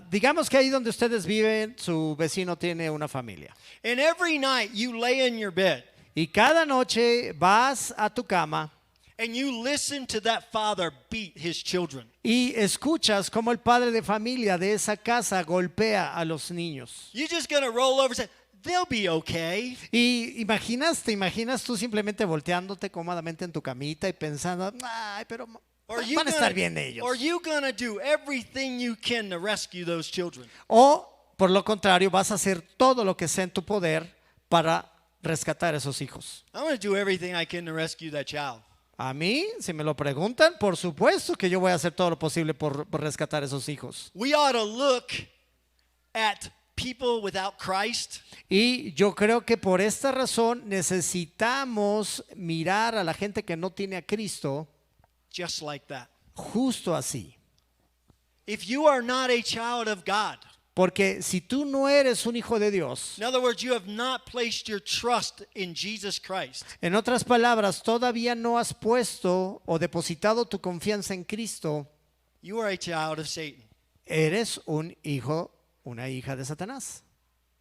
Digamos que ahí donde ustedes viven, su vecino tiene una familia. And every night you lay in your bed Y cada noche vas a tu cama and you listen to that father beat his children. y escuchas cómo el padre de familia de esa casa golpea a los niños. You're just going to roll over and say, they'll be okay. Y te imaginas tú simplemente volteándote cómodamente en tu camita y pensando, ay, pero van a estar bien ellos. Or you going to do everything you can to rescue those children. O, por lo contrario, vas a hacer todo lo que sea en tu poder para rescatar a esos hijos. I'm going to do everything I can to rescue that child. A mí, si me lo preguntan, por supuesto que yo voy a hacer todo lo posible por rescatar a esos hijos. We ought to look at people without Christ Y yo creo que por esta razón necesitamos mirar a la gente que no tiene a Cristo just like that. justo así. If you are not a child of God, Porque si tú no eres un hijo de Dios, in other words, you have not placed your trust in Jesus Christ, en otras palabras, todavía no has puesto o depositado tu confianza en Cristo, you are a child of Satan. eres un hijo, una hija de Satanás.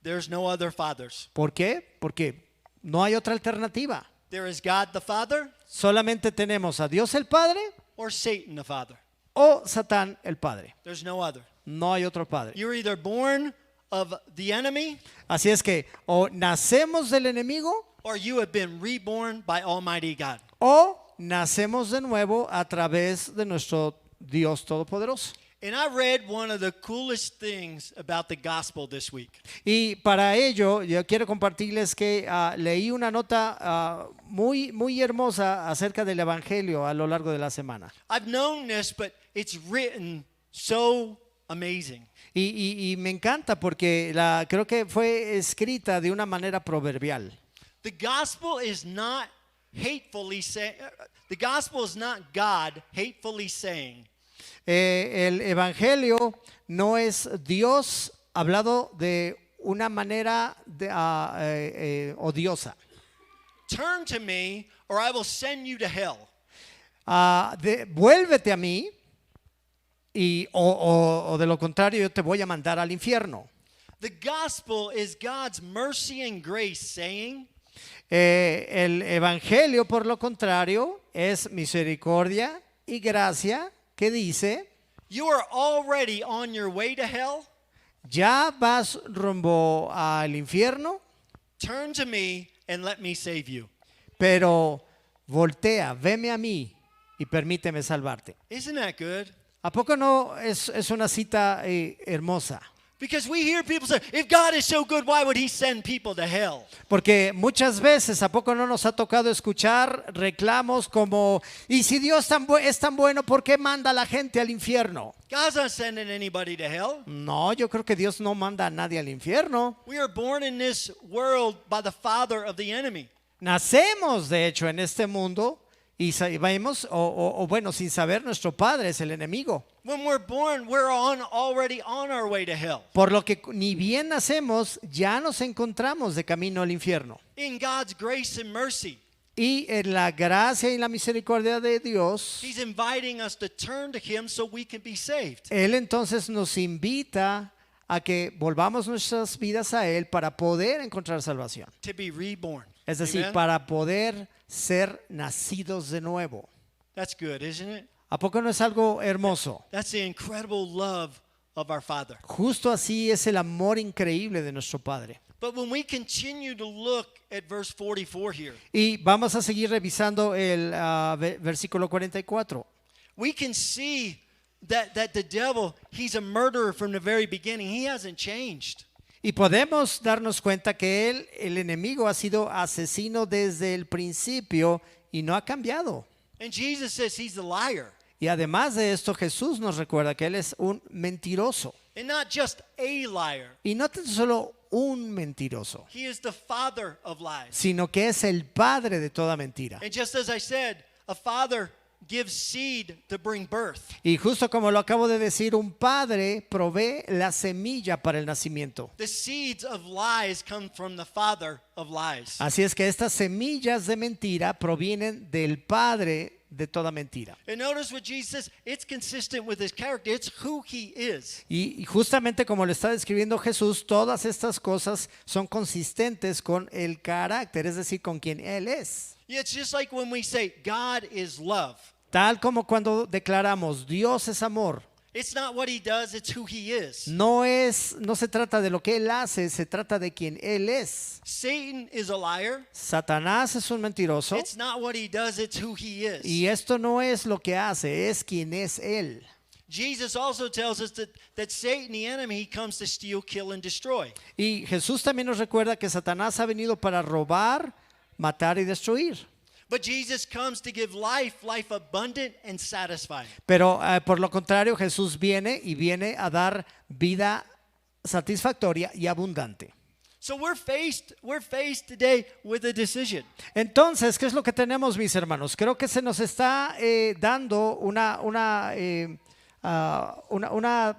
There's no other fathers. ¿Por qué? Porque no hay otra alternativa. There is God the Father Solamente tenemos a Dios el Padre or Satan the Father. o Satán el Padre. There's no other. No hay otro Padre. You're either born of the enemy Así es que o nacemos del enemigo or you have been reborn by Almighty God. o nacemos de nuevo a través de nuestro Dios Todopoderoso. And I read one of the coolest things about the gospel this week. Y para ello yo quiero compartirles que leí una nota muy hermosa acerca del Evangelio a lo largo de la semana. I've known this, but it's written so amazing. Y me encanta porque creo que fue escrita de una manera proverbial. The gospel is not the gospel is not God hatefully saying, El Evangelio no es Dios hablado de una manera odiosa. turn to me or I will send you to hell. Vuélvete a mí o de lo contrario yo te voy a mandar al infierno. The gospel is God's mercy and grace saying, El Evangelio, por lo contrario, es misericordia y gracia que dice, you are already on your way to hell. ya vas rumbo al infierno, Turn to me and let me save you. pero voltea, veme a mí y permíteme salvarte. Isn't that good? ¿A poco no es una cita hermosa? Because we hear people say, if God is so good, why would he send people to hell? Porque muchas veces, ¿a poco no nos ha tocado escuchar reclamos como, y si Dios es tan bueno, ¿por qué manda a la gente al infierno? God's not sending anybody to hell. No, yo creo que Dios no manda a nadie al infierno. We are born in this world by the father of the enemy. Nacemos, de hecho, en este mundo y sabemos, bueno, sin saber, nuestro padre es el enemigo. When we're born, we're already on our way to hell. Por lo que ni bien nacemos, ya nos encontramos de camino al infierno. In God's grace and mercy, Y en la gracia y la misericordia de Dios, he's inviting us to turn to him so we can be saved. Él entonces nos invita a que volvamos nuestras vidas a Él para poder encontrar salvación. To be reborn. Es decir, Amen? para poder ser nacidos de nuevo. That's good, isn't it? ¿A poco no es algo hermoso? That's the incredible love of our Father. Justo así es el amor increíble de nuestro Padre. But when we continue to look at verse 44 here, Y vamos a seguir revisando el versículo 44. we can see that the devil, he's a murderer from the very beginning. He hasn't changed. Y podemos darnos cuenta que él, el enemigo, ha sido asesino desde el principio y no ha cambiado. And Jesus says he's a liar. Y además de esto, Jesús nos recuerda que él es un mentiroso. And not just a liar. Y no tan solo un mentiroso, He is the father of lies. sino que es el padre de toda mentira. And just as I said, a father gives seed to bring birth. Y justo como lo acabo de decir, un padre provee la semilla para el nacimiento. The seeds of lies come from the father of lies. Así es que estas semillas de mentira provienen del padre de toda mentira. And notice what Jesus says, it's consistent with his character. It's who he is. Y justamente como lo está describiendo Jesús, todas estas cosas son consistentes con el carácter, es decir, con quien Él es. Yeah, it's just like when we say God is love. Tal como cuando declaramos Dios es amor. It's not what he does, it's who he is. No se trata de lo que Él hace, se trata de quien Él es. Satan is a liar. Satanás es un mentiroso It's not what he does, it's who he is. y esto no es lo que hace, es quien es Él. Jesus also tells us that Satan, the enemy, he comes to steal, kill, and destroy. Y Jesús también nos recuerda que Satanás ha venido para robar, matar y destruir. But Jesus comes to give life, life abundant and satisfying. Pero por lo contrario, Jesús viene a dar vida satisfactoria y abundante. So we're faced today with a decision. Entonces, ¿qué es lo que tenemos, mis hermanos? Creo que se nos está dando una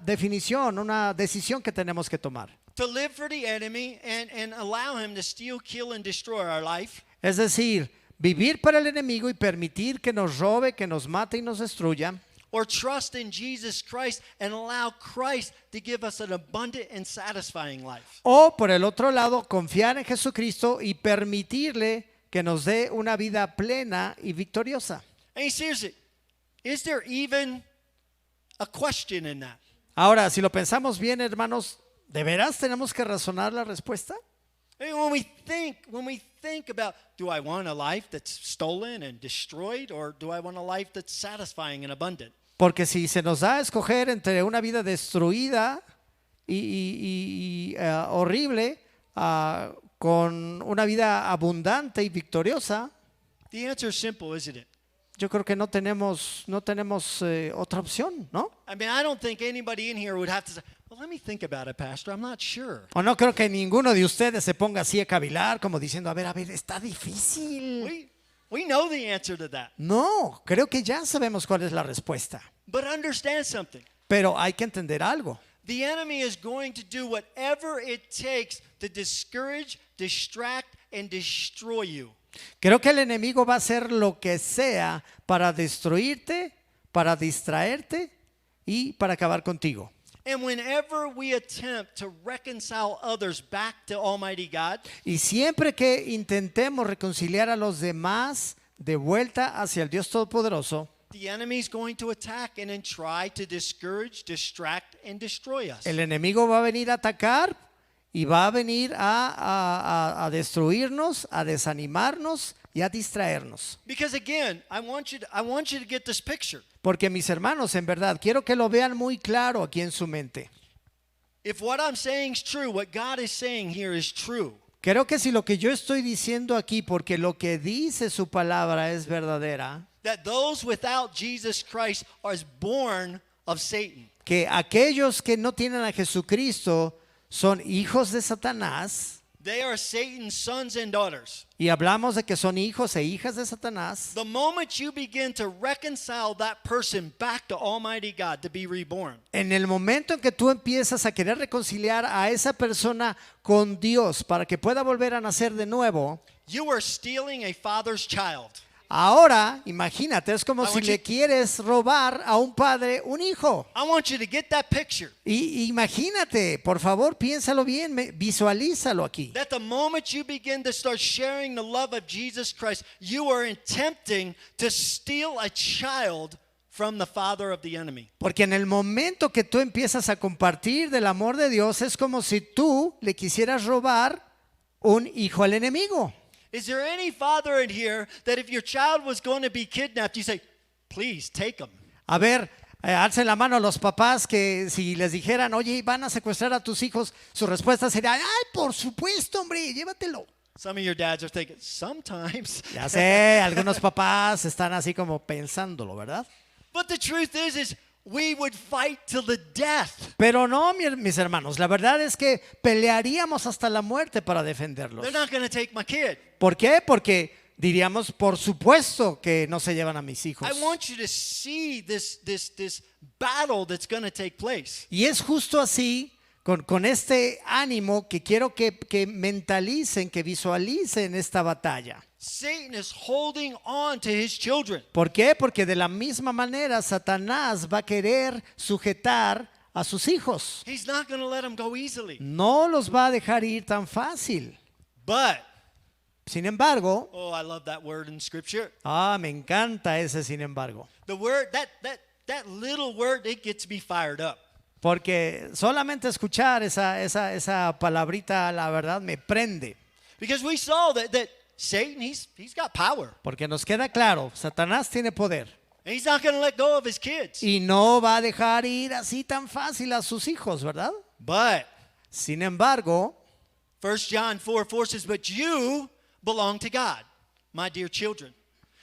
definición, una decisión que tenemos que tomar. To live for the enemy and allow him to steal, kill, and destroy our life. Es decir, vivir para el enemigo y permitir que nos robe, que nos mate y nos destruya. Or trust in Jesus Christ and allow Christ to give us an abundant and satisfying life. O por el otro lado, confiar en Jesucristo y permitirle que nos dé una vida plena y victoriosa. I mean, seriously, is there even a question in that? Ahora, si lo pensamos bien, hermanos, ¿de veras tenemos que razonar la respuesta? I mean, when we think about, do I want a life that's stolen and destroyed, or do I want a life that's satisfying and abundant? Porque si se nos da a escoger entre una vida destruida y horrible con una vida abundante y victoriosa, The answer is simple, isn't it? yo creo que no tenemos otra opción, ¿no? I mean, I don't think anybody in here would have to say, well, let me think about it, Pastor. I'm not sure. O no creo que ninguno de ustedes se ponga así a cavilar como diciendo, a ver, está difícil. We know the answer to that. No, creo que ya sabemos cuál es la respuesta. But understand something. Pero hay que entender algo. The enemy is going to do whatever it takes to discourage, distract, and destroy you. Creo que el enemigo va a hacer lo que sea para destruirte, para distraerte y para acabar contigo. And whenever we attempt to reconcile others back to Almighty God, Y siempre que intentemos reconciliar a los demás de vuelta hacia el Dios Todopoderoso, the enemy is going to attack and then try to discourage, distract, and destroy us. el enemigo va a venir a atacar y va a venir a destruirnos, a desanimarnos y a distraernos. Because again, I want you to get this picture. Porque mis hermanos, en verdad, quiero que lo vean muy claro aquí en su mente. If what I'm saying is true, what God is saying here is true. Creo que si lo que yo estoy diciendo aquí, porque lo que dice su palabra es verdadera, That those without Jesus Christ are born of Satan. que aquellos que no tienen a Jesucristo son hijos de Satanás, They are Satan's sons and daughters. y hablamos de que son hijos e hijas de Satanás, The moment you begin to reconcile that person back to Almighty God to be reborn, en el momento en que tú empiezas a querer reconciliar a esa persona con Dios para que pueda volver a nacer de nuevo, you are stealing a father's child. ahora imagínate, es como I si want le you- quieres robar a un padre un hijo. I want you to get that picture. Y imagínate, por favor, piénsalo bien, visualízalo aquí. That the moment you begin to start sharing the love of Jesus Christ, you are attempting to steal a child from the father of the enemy. Porque en el momento que tú empiezas a compartir del amor de Dios, es como si tú le quisieras robar un hijo al enemigo. Is there any father in here that if your child was going to be kidnapped, you say, please take him? A ver, Alcen la mano los papás que si les dijeran, oye, van a secuestrar a tus hijos, su respuesta sería, ay, por supuesto, hombre, llévatelo. Some of your dads are thinking, sometimes. Ya sé, algunos papás están así como pensándolo, ¿verdad? But the truth is we would fight till the death. Pero no, mis hermanos, la verdad es que pelearíamos hasta la muerte para defenderlos. They're not going to take my kid. ¿Por qué? Porque diríamos, por supuesto que no se llevan a mis hijos. I want you to see this battle that's going to take place. Y es justo así, con este ánimo que quiero que mentalicen, que visualicen esta batalla. Satan is holding on to his children. ¿Por qué? Porque de la misma manera Satanás va a querer sujetar a sus hijos. He's not going to let them go easily. No los va a dejar ir tan fácil. But, Sin embargo, oh, I love that word in Scripture. me encanta ese sin embargo. The word, that little word, it gets me fired up. Porque solamente escuchar esa palabrita, la verdad, me prende. Because we saw that Satan, he's got power. Porque nos queda claro, Satanás tiene poder. And he's not going to let go of his kids. Y no va a dejar ir así tan fácil a sus hijos, ¿verdad? But, Sin embargo, 1 John 4:4 says, but you belong to God, my dear children.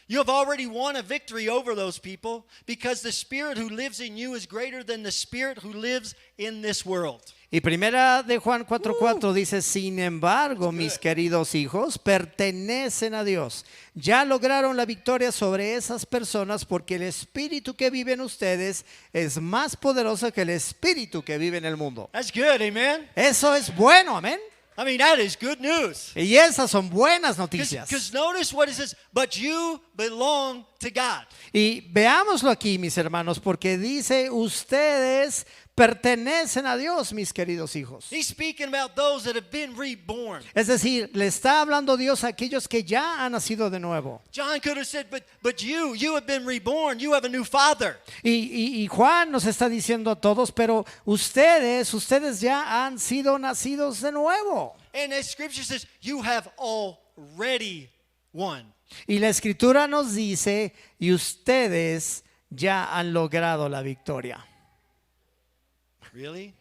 You have already won a victory over those people because the spirit who lives in you is greater than the spirit who lives in this world. y primera de Juan 4:4 dice, sin embargo, mis queridos hijos, pertenecen a Dios. Ya lograron la victoria sobre esas personas porque el espíritu que vive en ustedes es más poderoso que el espíritu que vive en el mundo. That's good, amen? Eso es bueno, amén. I mean, that is good news. Y esas son buenas noticias. Because notice what it says, but you belong to God. Y veámoslo aquí, mis hermanos, porque dice, ustedes pertenecen a Dios, mis queridos hijos. He's speaking about those that have been reborn. Es decir, le está hablando Dios a aquellos que ya han nacido de nuevo. John could have said, but you have been reborn. You have a new father. Y Juan nos está diciendo a todos, pero ustedes ya han sido nacidos de nuevo. And as scripture says, you have already won. Y la escritura nos dice, y ustedes ya han logrado la victoria. Really?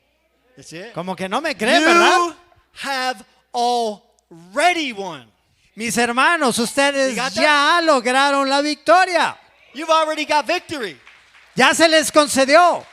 That's it? Como que no me creen, ¿verdad? You have already won. Mis hermanos, ustedes You got that? ya lograron la victoria. You've already got victory. Ya se les concedió.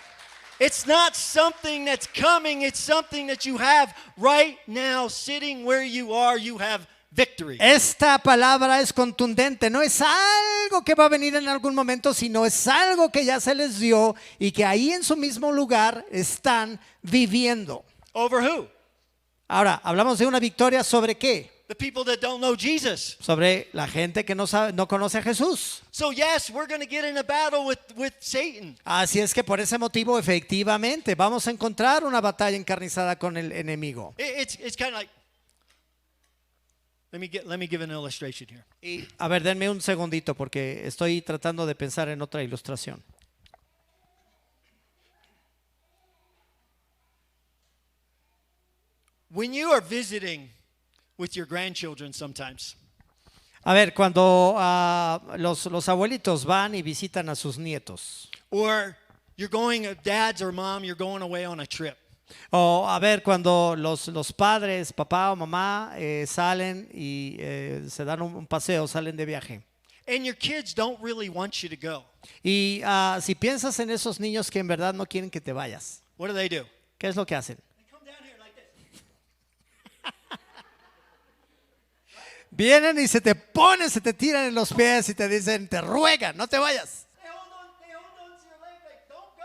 It's not something that's coming. It's something that you have right now sitting where you are. You have victory. Esta palabra es contundente, no es algo que va a venir en algún momento, sino es algo que ya se les dio y que ahí en su mismo lugar están viviendo. Over who? Ahora, hablamos de una victoria sobre qué? The people that don't know Jesus. Sobre la gente que no conoce a Jesús. So yes, we're going to get in a battle with Satan. Así es que por ese motivo, efectivamente, vamos a encontrar una batalla encarnizada con el enemigo. It's kind of like, let me give an illustration here. Y, a ver, denme un segundito porque estoy tratando de pensar en otra ilustración. When you are visiting with your grandchildren sometimes, A ver, cuando los abuelitos van y visitan a sus nietos. or you're going, dads or mom, you're going away on a trip. O a ver, cuando los padres, papá o mamá, salen y se dan un paseo, salen de viaje. And your kids don't really want you to go. Y si piensas en esos niños que en verdad no quieren que te vayas, What do? ¿qué es lo que hacen? They come down here like this. Vienen y se te tiran en los pies y te dicen, te ruegan, no te vayas. They hold on to your leg like, don't go,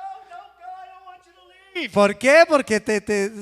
I don't want you to leave. ¿Por qué? Porque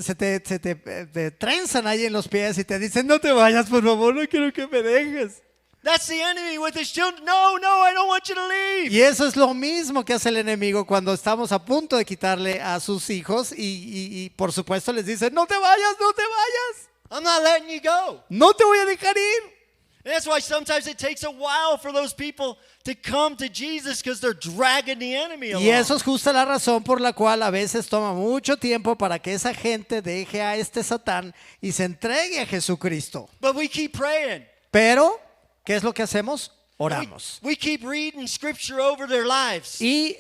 se te trenzan ahí en los pies y te dicen, no te vayas, por favor, no quiero que me dejes. That's the enemy with his children. No, I don't want you to leave. Y eso es lo mismo que hace el enemigo cuando estamos a punto de quitarle a sus hijos y por supuesto les dice, no te vayas, no te vayas, I'm not letting you go. no te voy a dejar ir. And that's why sometimes it takes a while for those people to come to Jesus because they're dragging the enemy along. Y eso es justa la razón por la cual a veces toma mucho tiempo para que esa gente deje a este Satán y se entregue a Jesucristo. But we keep praying. Pero, ¿qué es lo que hacemos? oramos. We keep reading scripture over their lives. Y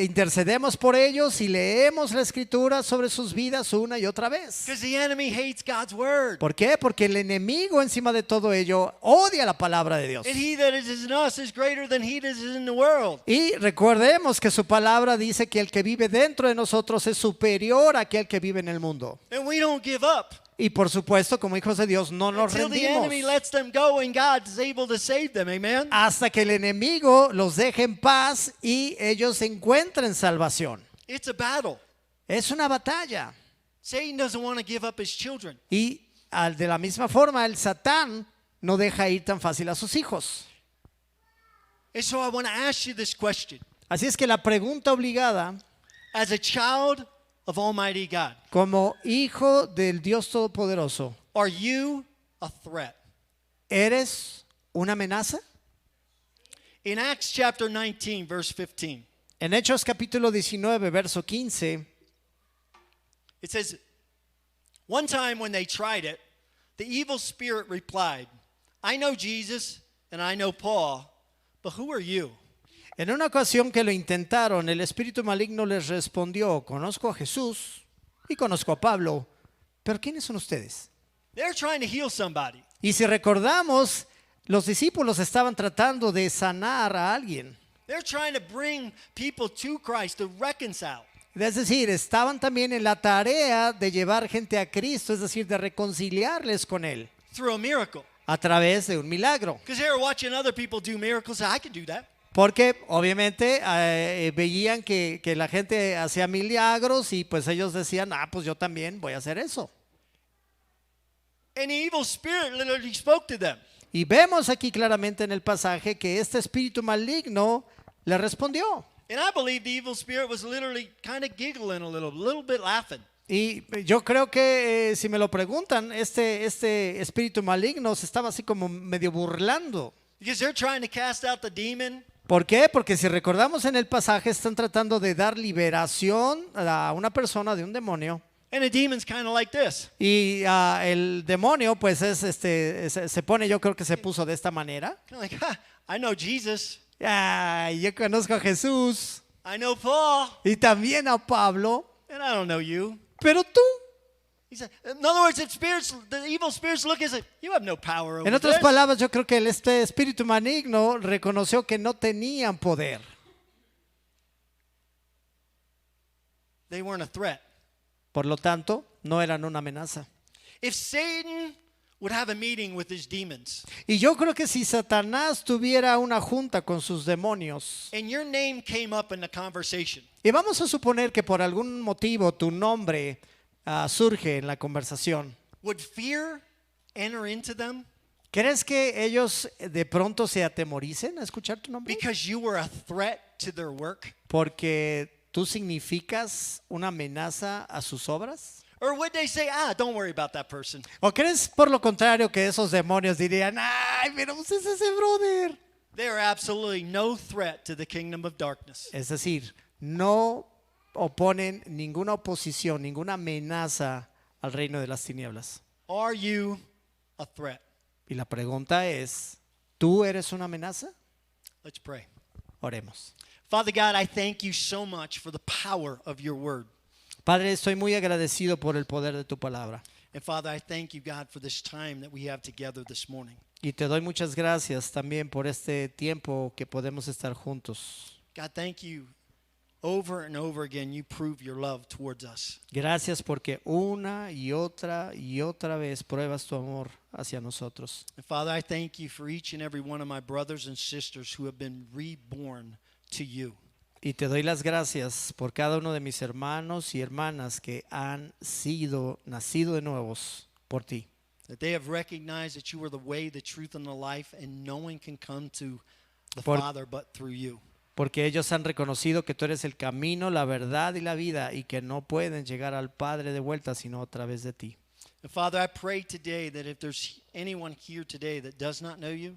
intercedemos por ellos y leemos la escritura sobre sus vidas una y otra vez. Because the enemy hates God's word. ¿Por qué? Porque el enemigo encima de todo ello odia la palabra de Dios. And he that is in us is greater than he that is in the world. Y recordemos que su palabra dice que el que vive dentro de nosotros es superior a aquel que vive en el mundo. And we don't give up Y por supuesto, como hijos de Dios, no nos until the rendimos enemy lets them go and God is able to save them. Amen. hasta que el enemigo los deje en paz y ellos encuentren salvación. It's a battle. Es una batalla. Satan doesn't want to give up his children. Y de la misma forma, el Satán no deja ir tan fácil a sus hijos. And so I want to ask you this question. Así es que la pregunta obligada, As a child of Almighty God, como hijo del Dios Todopoderoso, are you a threat? ¿eres una amenaza? In Acts chapter 19, verse 15, En Hechos capítulo 19, verso 15, it says, one time when they tried it, the evil spirit replied, I know Jesus and I know Paul, but who are you? en una ocasión que lo intentaron, el espíritu maligno les respondió, conozco a Jesús y conozco a Pablo, pero ¿quiénes son ustedes? They're trying to heal somebody. Y si recordamos, los discípulos estaban tratando de sanar a alguien. They're trying to bring people to Christ, to reconcile. Es decir, estaban también en la tarea de llevar gente a Cristo, es decir, de reconciliarles con Él Through a miracle. a través de un milagro. Because they were watching other people do miracles. I can do that. Porque obviamente veían que la gente hacía milagros y pues ellos decían, pues yo también voy a hacer eso. And the evil spirit literally spoke to them. Y vemos aquí claramente en el pasaje que este espíritu maligno le respondió. And I believe the evil spirit was literally kind of giggling a little bit laughing. Y yo creo que si me lo preguntan, este espíritu maligno se estaba así como medio burlando. Because they're trying to cast out the demon. ¿Por qué? Porque si recordamos en el pasaje están tratando de dar liberación a una persona de un demonio. And the demon's kind of like this. Y el demonio pues se pone, yo creo que se puso de esta manera. Kind of like, I know Jesus. Yo conozco a Jesús I know Paul. y también a Pablo, And I don't know you. pero tú. He said, in other words, the evil spirits look and say, you have no power over En otras this. palabras, yo creo que este espíritu maligno reconoció que no tenían poder. They weren't a threat. Por lo tanto, no eran una amenaza. If Satan would have a meeting with his demons, Y yo creo que si Satanás tuviera una junta con sus demonios, and your name came up in the conversation, y vamos a suponer que por algún motivo tu nombre surge en la conversación, would fear enter into them ¿crees que ellos de pronto se atemoricen a escuchar tu nombre? because you were a threat to their work? Porque tú significas una amenaza a sus obras. Or would they say, don't worry about that person? ¿O crees por lo contrario que esos demonios dirían, ay, pero pues es ese brother? They are absolutely no threat to the kingdom of darkness. Es decir, no oponen ninguna oposición, ninguna amenaza al reino de las tinieblas. Are you a threat? Y la pregunta es, ¿tú eres una amenaza? Let's pray. Oremos. Father God, I thank you so much for the power of your word. Padre, estoy muy agradecido por el poder de tu palabra. And Father, I thank you, God, for this time that we have together this morning. Y te doy muchas gracias también por este tiempo que podemos estar juntos. God, thank you. Over and over again, you prove your love towards us. Gracias porque una y otra vez pruebas tu amor hacia nosotros. And Father, I thank you for each and every one of my brothers and sisters who have been reborn to you. Y te doy las gracias por cada uno de mis hermanos y hermanas que han nacido de nuevos por ti. That they have recognized that you are the way, the truth, and the life, and no one can come to the Por- Father but through you. Porque ellos han reconocido que tú eres el camino, la verdad y la vida y que no pueden llegar al Padre de vuelta sino a través de ti. And Father, I pray today that if there's anyone here today that does not know you,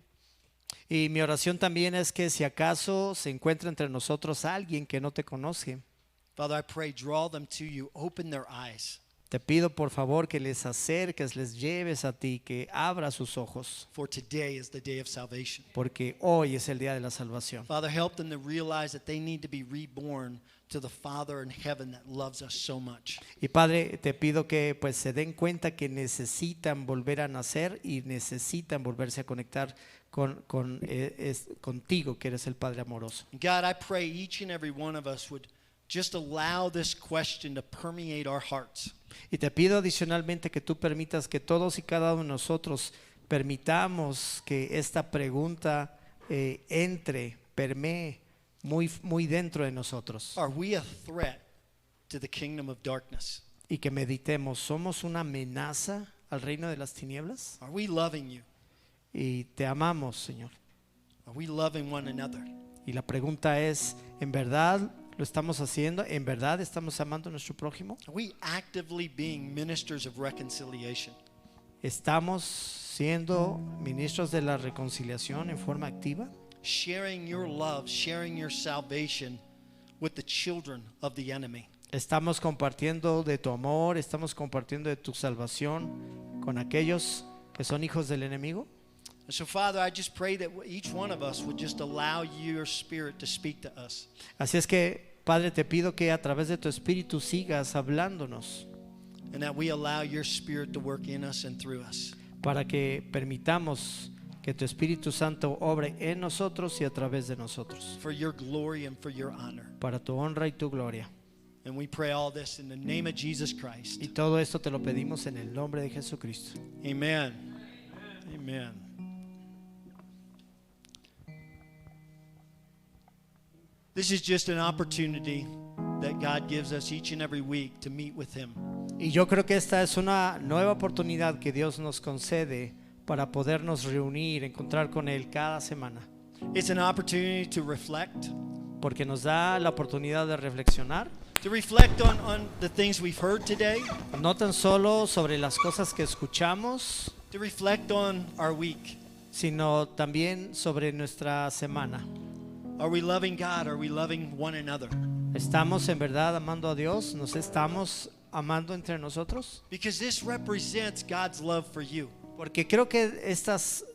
Y mi oración también es que si acaso se encuentra entre nosotros alguien que no te conoce, Father, I pray, draw them to you, open their eyes. Te pido por favor que les acerques, les lleves a ti, que abra sus ojos, for today is the day of salvation. porque hoy es el día de la salvación. Father, help them to realize that they need to be reborn to the Father in heaven that loves us so much. Y Padre, te pido que pues se den cuenta que necesitan volver a nacer y necesitan volverse a conectar contigo, que eres el Padre amoroso. God, I pray each and every one of us would just allow this question to permeate our hearts. Y te pido adicionalmente que tú permitas que todos y cada uno de nosotros permitamos que esta pregunta permee muy dentro de nosotros. Are we a threat to the kingdom of darkness? Y que meditemos, ¿somos una amenaza al reino de las tinieblas? Are we loving you? Y te amamos, Señor. Are we loving one another? Y la pregunta es, ¿en verdad lo estamos haciendo? ¿En verdad estamos amando a nuestro prójimo? Are we actively being ministers of reconciliation? ¿Estamos siendo ministros de la reconciliación en forma activa? Sharing your love, sharing your salvation with the children of the enemy. ¿Estamos compartiendo de tu amor? ¿Estamos compartiendo de tu salvación con aquellos que son hijos del enemigo? And so, Father, I just pray that each one of us would just allow your Spirit to speak to us. Así es que, Padre, te pido que a través de tu Espíritu sigas hablándonos And that we allow your Spirit to work in us and through us. para que permitamos que tu Espíritu Santo obre en nosotros y a través de nosotros, For your glory and for your honor. para tu honra y tu gloria. And we pray all this in the name of Jesus Christ. Y todo esto te lo pedimos en el nombre de Jesucristo. Amen. Amen. This is just an opportunity that God gives us each and every week to meet with Him. Y yo creo que esta es una nueva oportunidad que Dios nos concede para podernos reunir, encontrar con Él cada semana, It's an opportunity to reflect porque nos da la oportunidad de reflexionar, on the things we've heard today, no tan solo sobre las cosas que escuchamos, to reflect on our week. sino también sobre nuestra semana. Are we loving God? Are we loving one another? ¿Estamos en verdad amando a Dios? ¿Nos estamos amando entre nosotros? Because this represents God's love for you. Porque creo que estas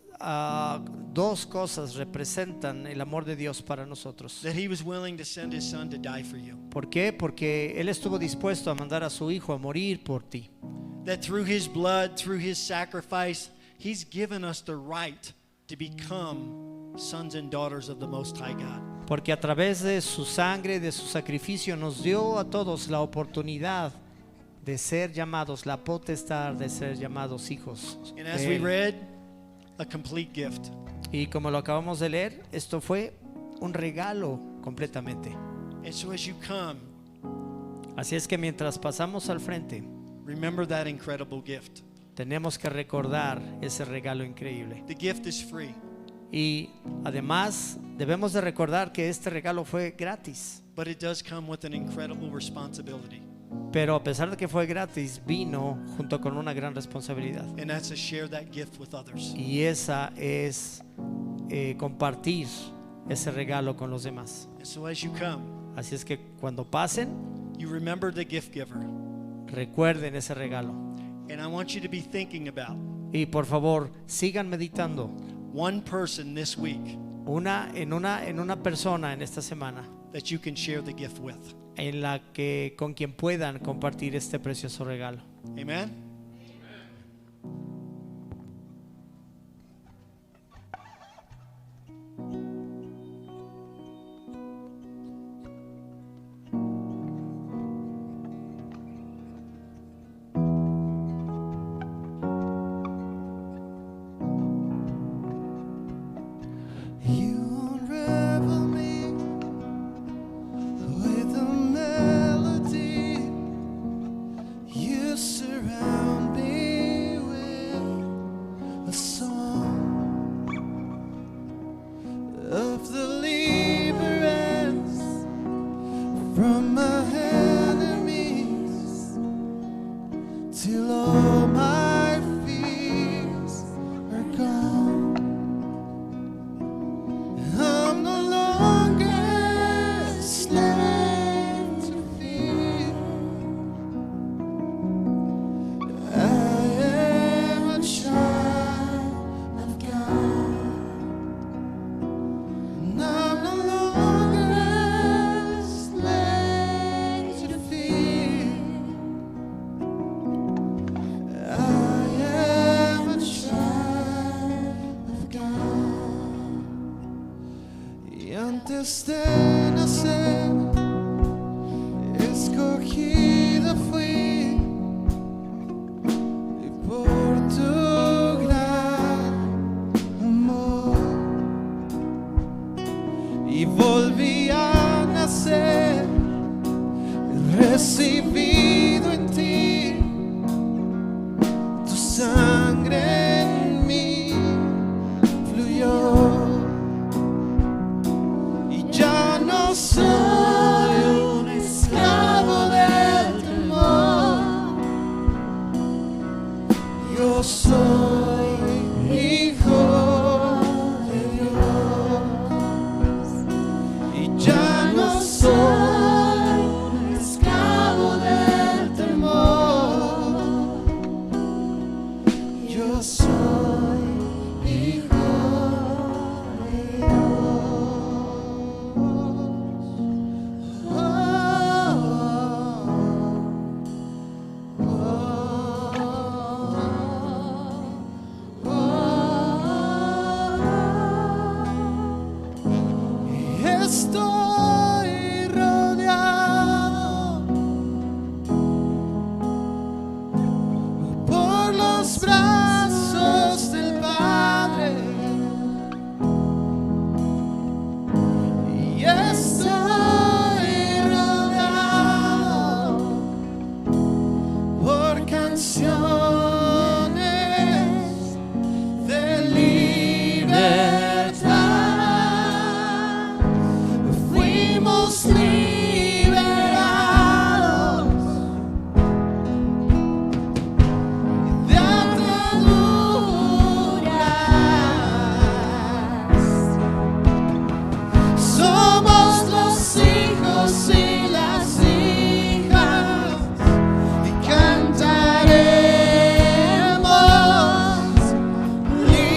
dos cosas representan el amor de Dios para nosotros. That He was willing to send His Son to die for you. ¿Por qué? Porque Él estuvo dispuesto a mandar a su Hijo a morir por ti. That through His blood, through His sacrifice, He's given us the right to become sons and daughters of the Most High God. Porque a través de su sangre, de su sacrificio, nos dio a todos la oportunidad de ser llamados, la potestad de ser llamados hijos And as de we Él. read, a complete gift. Y como lo acabamos de leer, esto fue un regalo completamente. And so as you come, Así es que mientras pasamos al frente, remember that incredible gift. tenemos que recordar ese regalo increíble. The gift is free. Y además debemos de recordar que este regalo fue gratis. But it does come with an incredible responsibility. Pero a pesar de que fue gratis, vino junto con una gran responsabilidad. And that's to share that gift with others. Y esa es compartir ese regalo con los demás. And so as you come, Así es que cuando pasen, you remember the gift giver. recuerden ese regalo. And I want you to be thinking about Y por favor, sigan meditando one person this week en una persona en esta semana that you can share the gift with. en la que con quien puedan compartir este precioso regalo. Amen? You unravel me with a melody. You surround Antes de nacer, escogida fui, y por tu gran amor, y volví a nacer, recibido en ti, tu sangre en mí fluyó. Ya no soy un esclavo del temor, yo soy hijo de Dios. Y ya no soy un esclavo del temor, yo soy hijo de Dios. Estoy rodeado por los brazos del Padre, y estoy rodeado por canciones de libertad. Fuimos liberados de ataduras. Somos los hijos y las hijas, y cantaremos libres.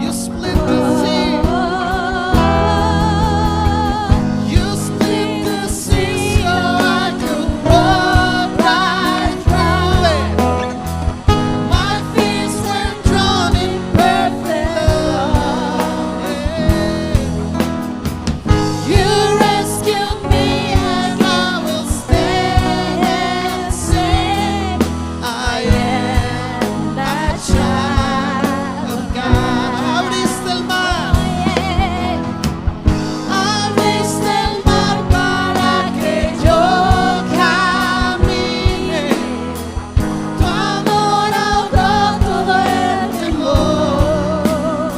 You split the sea. You split the sea so I could walk right through it. My feet were drawn in perfect love. You rescued me, and I will stand and say, I am that child of God. Abriste el mar. Abriste el mar para que yo camine. Tu amor ahogó todo el temor.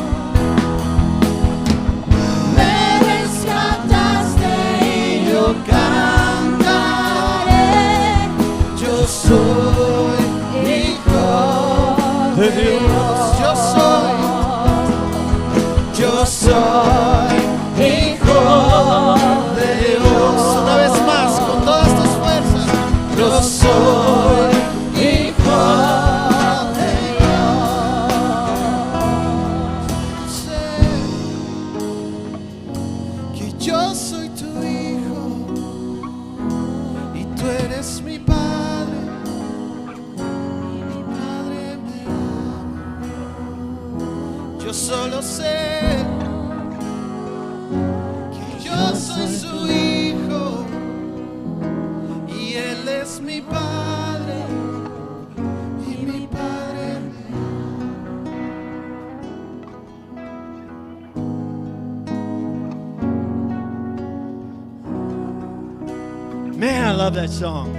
Me rescataste y yo cantaré. Yo soy hijo de Dios. Yo soy hijo de Dios. Una vez más, con todas tus fuerzas. Yo soy hijo de Dios. Sé que yo soy tu hijo y tú eres mi padre. Mi padre me ama. Yo solo sé que yo soy su hijo y él es mi padre, y mi padre me ama. Man, I love that song.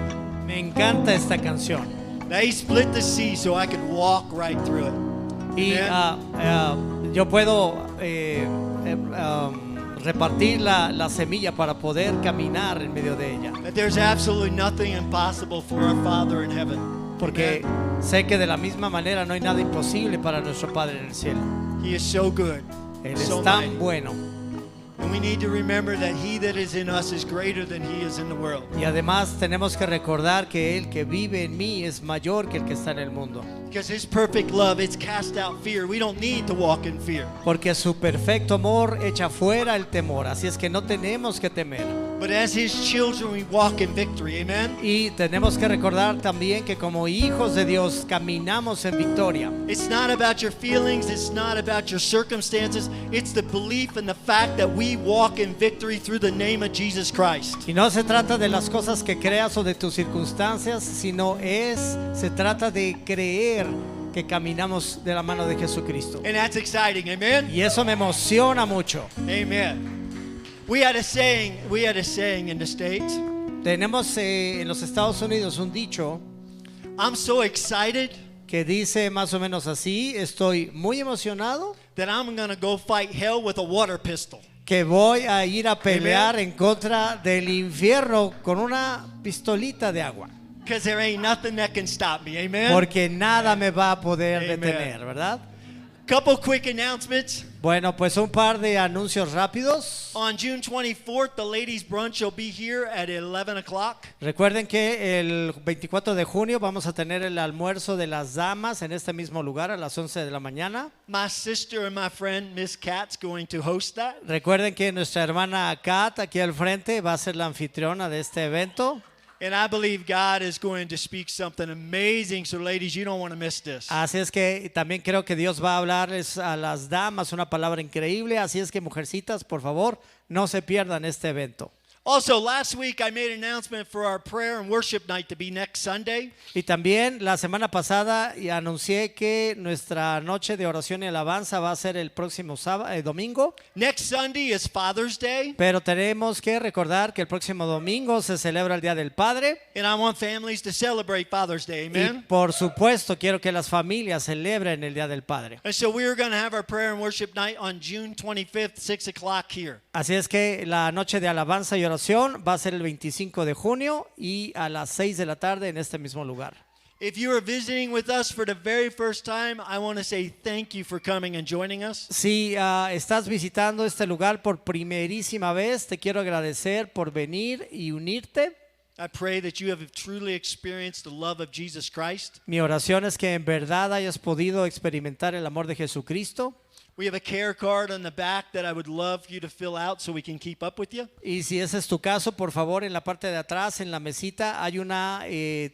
Me encanta esta canción. That he split the sea so I could walk right through it. Y Amen. yo puedo repartir la semilla para poder caminar en medio de ella. That there's absolutely nothing impossible for our Father in heaven. Porque sé que de la misma manera no hay nada imposible para nuestro Padre en el cielo. He is so good. Él So es tan mighty. bueno. And we need to remember that he that is in us is greater than he is in the world. Y además tenemos que recordar que el que vive en mí es mayor que el que está en el mundo. Because his perfect love, it's cast out fear. We don't need to walk in fear. Porque su perfecto amor echa fuera el temor. Así es que no tenemos que temer. But as his children, we walk in victory. Amen? Y tenemos que recordar también que como hijos de Dios caminamos en victoria. It's not about your feelings. It's not about your circumstances. It's the belief and the fact that we walk in victory through the name of Jesus Christ. Y no se trata de las cosas que creas o de tus circunstancias, sino se trata de creer que caminamos de la mano de Jesucristo. And that's exciting. Amen? Y eso me emociona mucho. Amen. We had a saying in the States. Tenemos en los Estados Unidos un dicho I'm so excited que dice más o menos así: estoy muy emocionado that I'm going to go fight hell with a water pistol. que voy a ir a pelear en contra del infierno con una pistolita de agua. Because there ain't nothing that can stop me. Amen? Porque nada me va a poder Amen. detener, ¿verdad? Couple quick announcements. Bueno, pues un par de anuncios rápidos. On June 24th, the ladies' brunch will be here at 11 o'clock. Recuerden que el 24 de junio vamos a tener el almuerzo de las damas en este mismo lugar a las 11 de la mañana. My sister and my friend, Miss Kat's going to host that. Recuerden que nuestra hermana Kat aquí al frente va a ser la anfitriona de este evento. And I believe God is going to speak something amazing. So ladies, you don't want to miss this. Así es que también creo que Dios va a hablarles a las damas una palabra increíble. Así es que, mujercitas, por favor, no se pierdan este evento. Also, last week I made an announcement for our prayer and worship night to be next Sunday. Y también la semana pasada anuncié que nuestra noche de oración y alabanza va a ser el próximo domingo. Next Sunday is Father's Day. Pero tenemos que recordar que el próximo domingo se celebra el Día del Padre. And I want families to celebrate Father's Day. Y Amen? por supuesto quiero que las familias celebren el Día del Padre. And so we're going to have our prayer and worship night on June 25th, 6 o'clock here. Así es que la noche de alabanza y oración va a ser el 25 de junio y a las 6 de la tarde en este mismo lugar. If you are visiting with us for the very first time, I want to say thank you for coming and joining us. Si estás visitando este lugar por primerísima vez, te quiero agradecer por venir y unirte. I pray that you have truly experienced the love of Jesus Christ. Mi oración es que en verdad hayas podido experimentar el amor de Jesucristo. We have a care card on the back that I would love you to fill out so we can keep up with you. Y si ese es tu caso, por favor, en la parte de atrás, en la mesita, hay una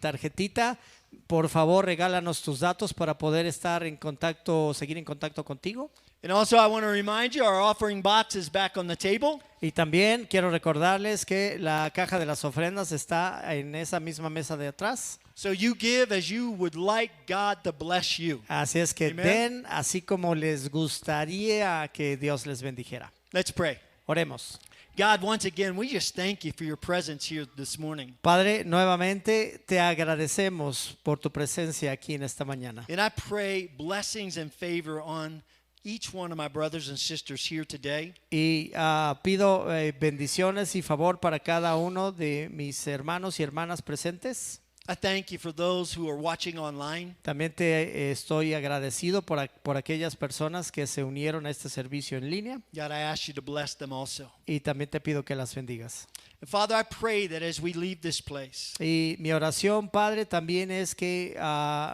tarjetita. Por favor, regálanos tus datos para poder estar en contacto, seguir en contacto contigo. And also I want to remind you our offering box is back on the table. Y también quiero recordarles que la caja de las ofrendas está en esa misma mesa de atrás. So you give as you would like God to bless you. Así es que Amen. den así como les gustaría que Dios les bendijera. Let's pray. Oremos. God, once again, we just thank you for your presence here this morning. Padre, nuevamente te agradecemos por tu presencia aquí en esta mañana. And I pray blessings and favor on each one of my brothers and sisters here today. Y pido bendiciones y favor para cada uno de mis hermanos y hermanas presentes. I thank you for those who are watching online. También te estoy agradecido por aquellas personas que se unieron a este servicio en línea. God, I ask you to bless them also. Y también te pido que las bendigas. And Father, I pray that as we leave this place, Y mi oración, Padre, también es que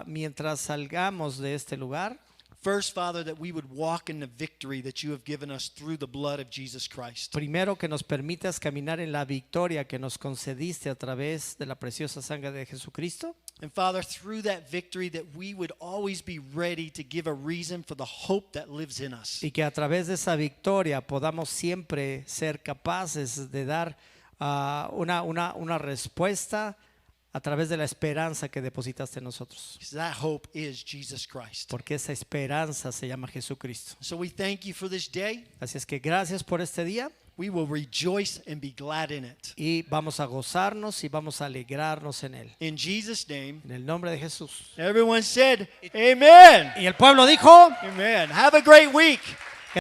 mientras salgamos de este lugar, first, Father, that we would walk in the victory that you have given us through the blood of Jesus Christ. primero que nos permitas caminar en la victoria que nos concediste a través de la preciosa sangre de Jesucristo. And Father, through that victory, that we would always be ready to give a reason for the hope that lives in us. Y que a través de esa victoria podamos siempre ser capaces de dar una respuesta a través de la esperanza que depositaste en nosotros. Because that hope is Jesus Christ. Porque esa esperanza se llama Jesucristo. So we thank you for this day. Así es que gracias por este día We will rejoice and be glad in it. y vamos a gozarnos y vamos a alegrarnos en él. In Jesus' name, En el nombre de Jesús. everyone said, Amen. Y el pueblo dijo, Amen. Have a great week.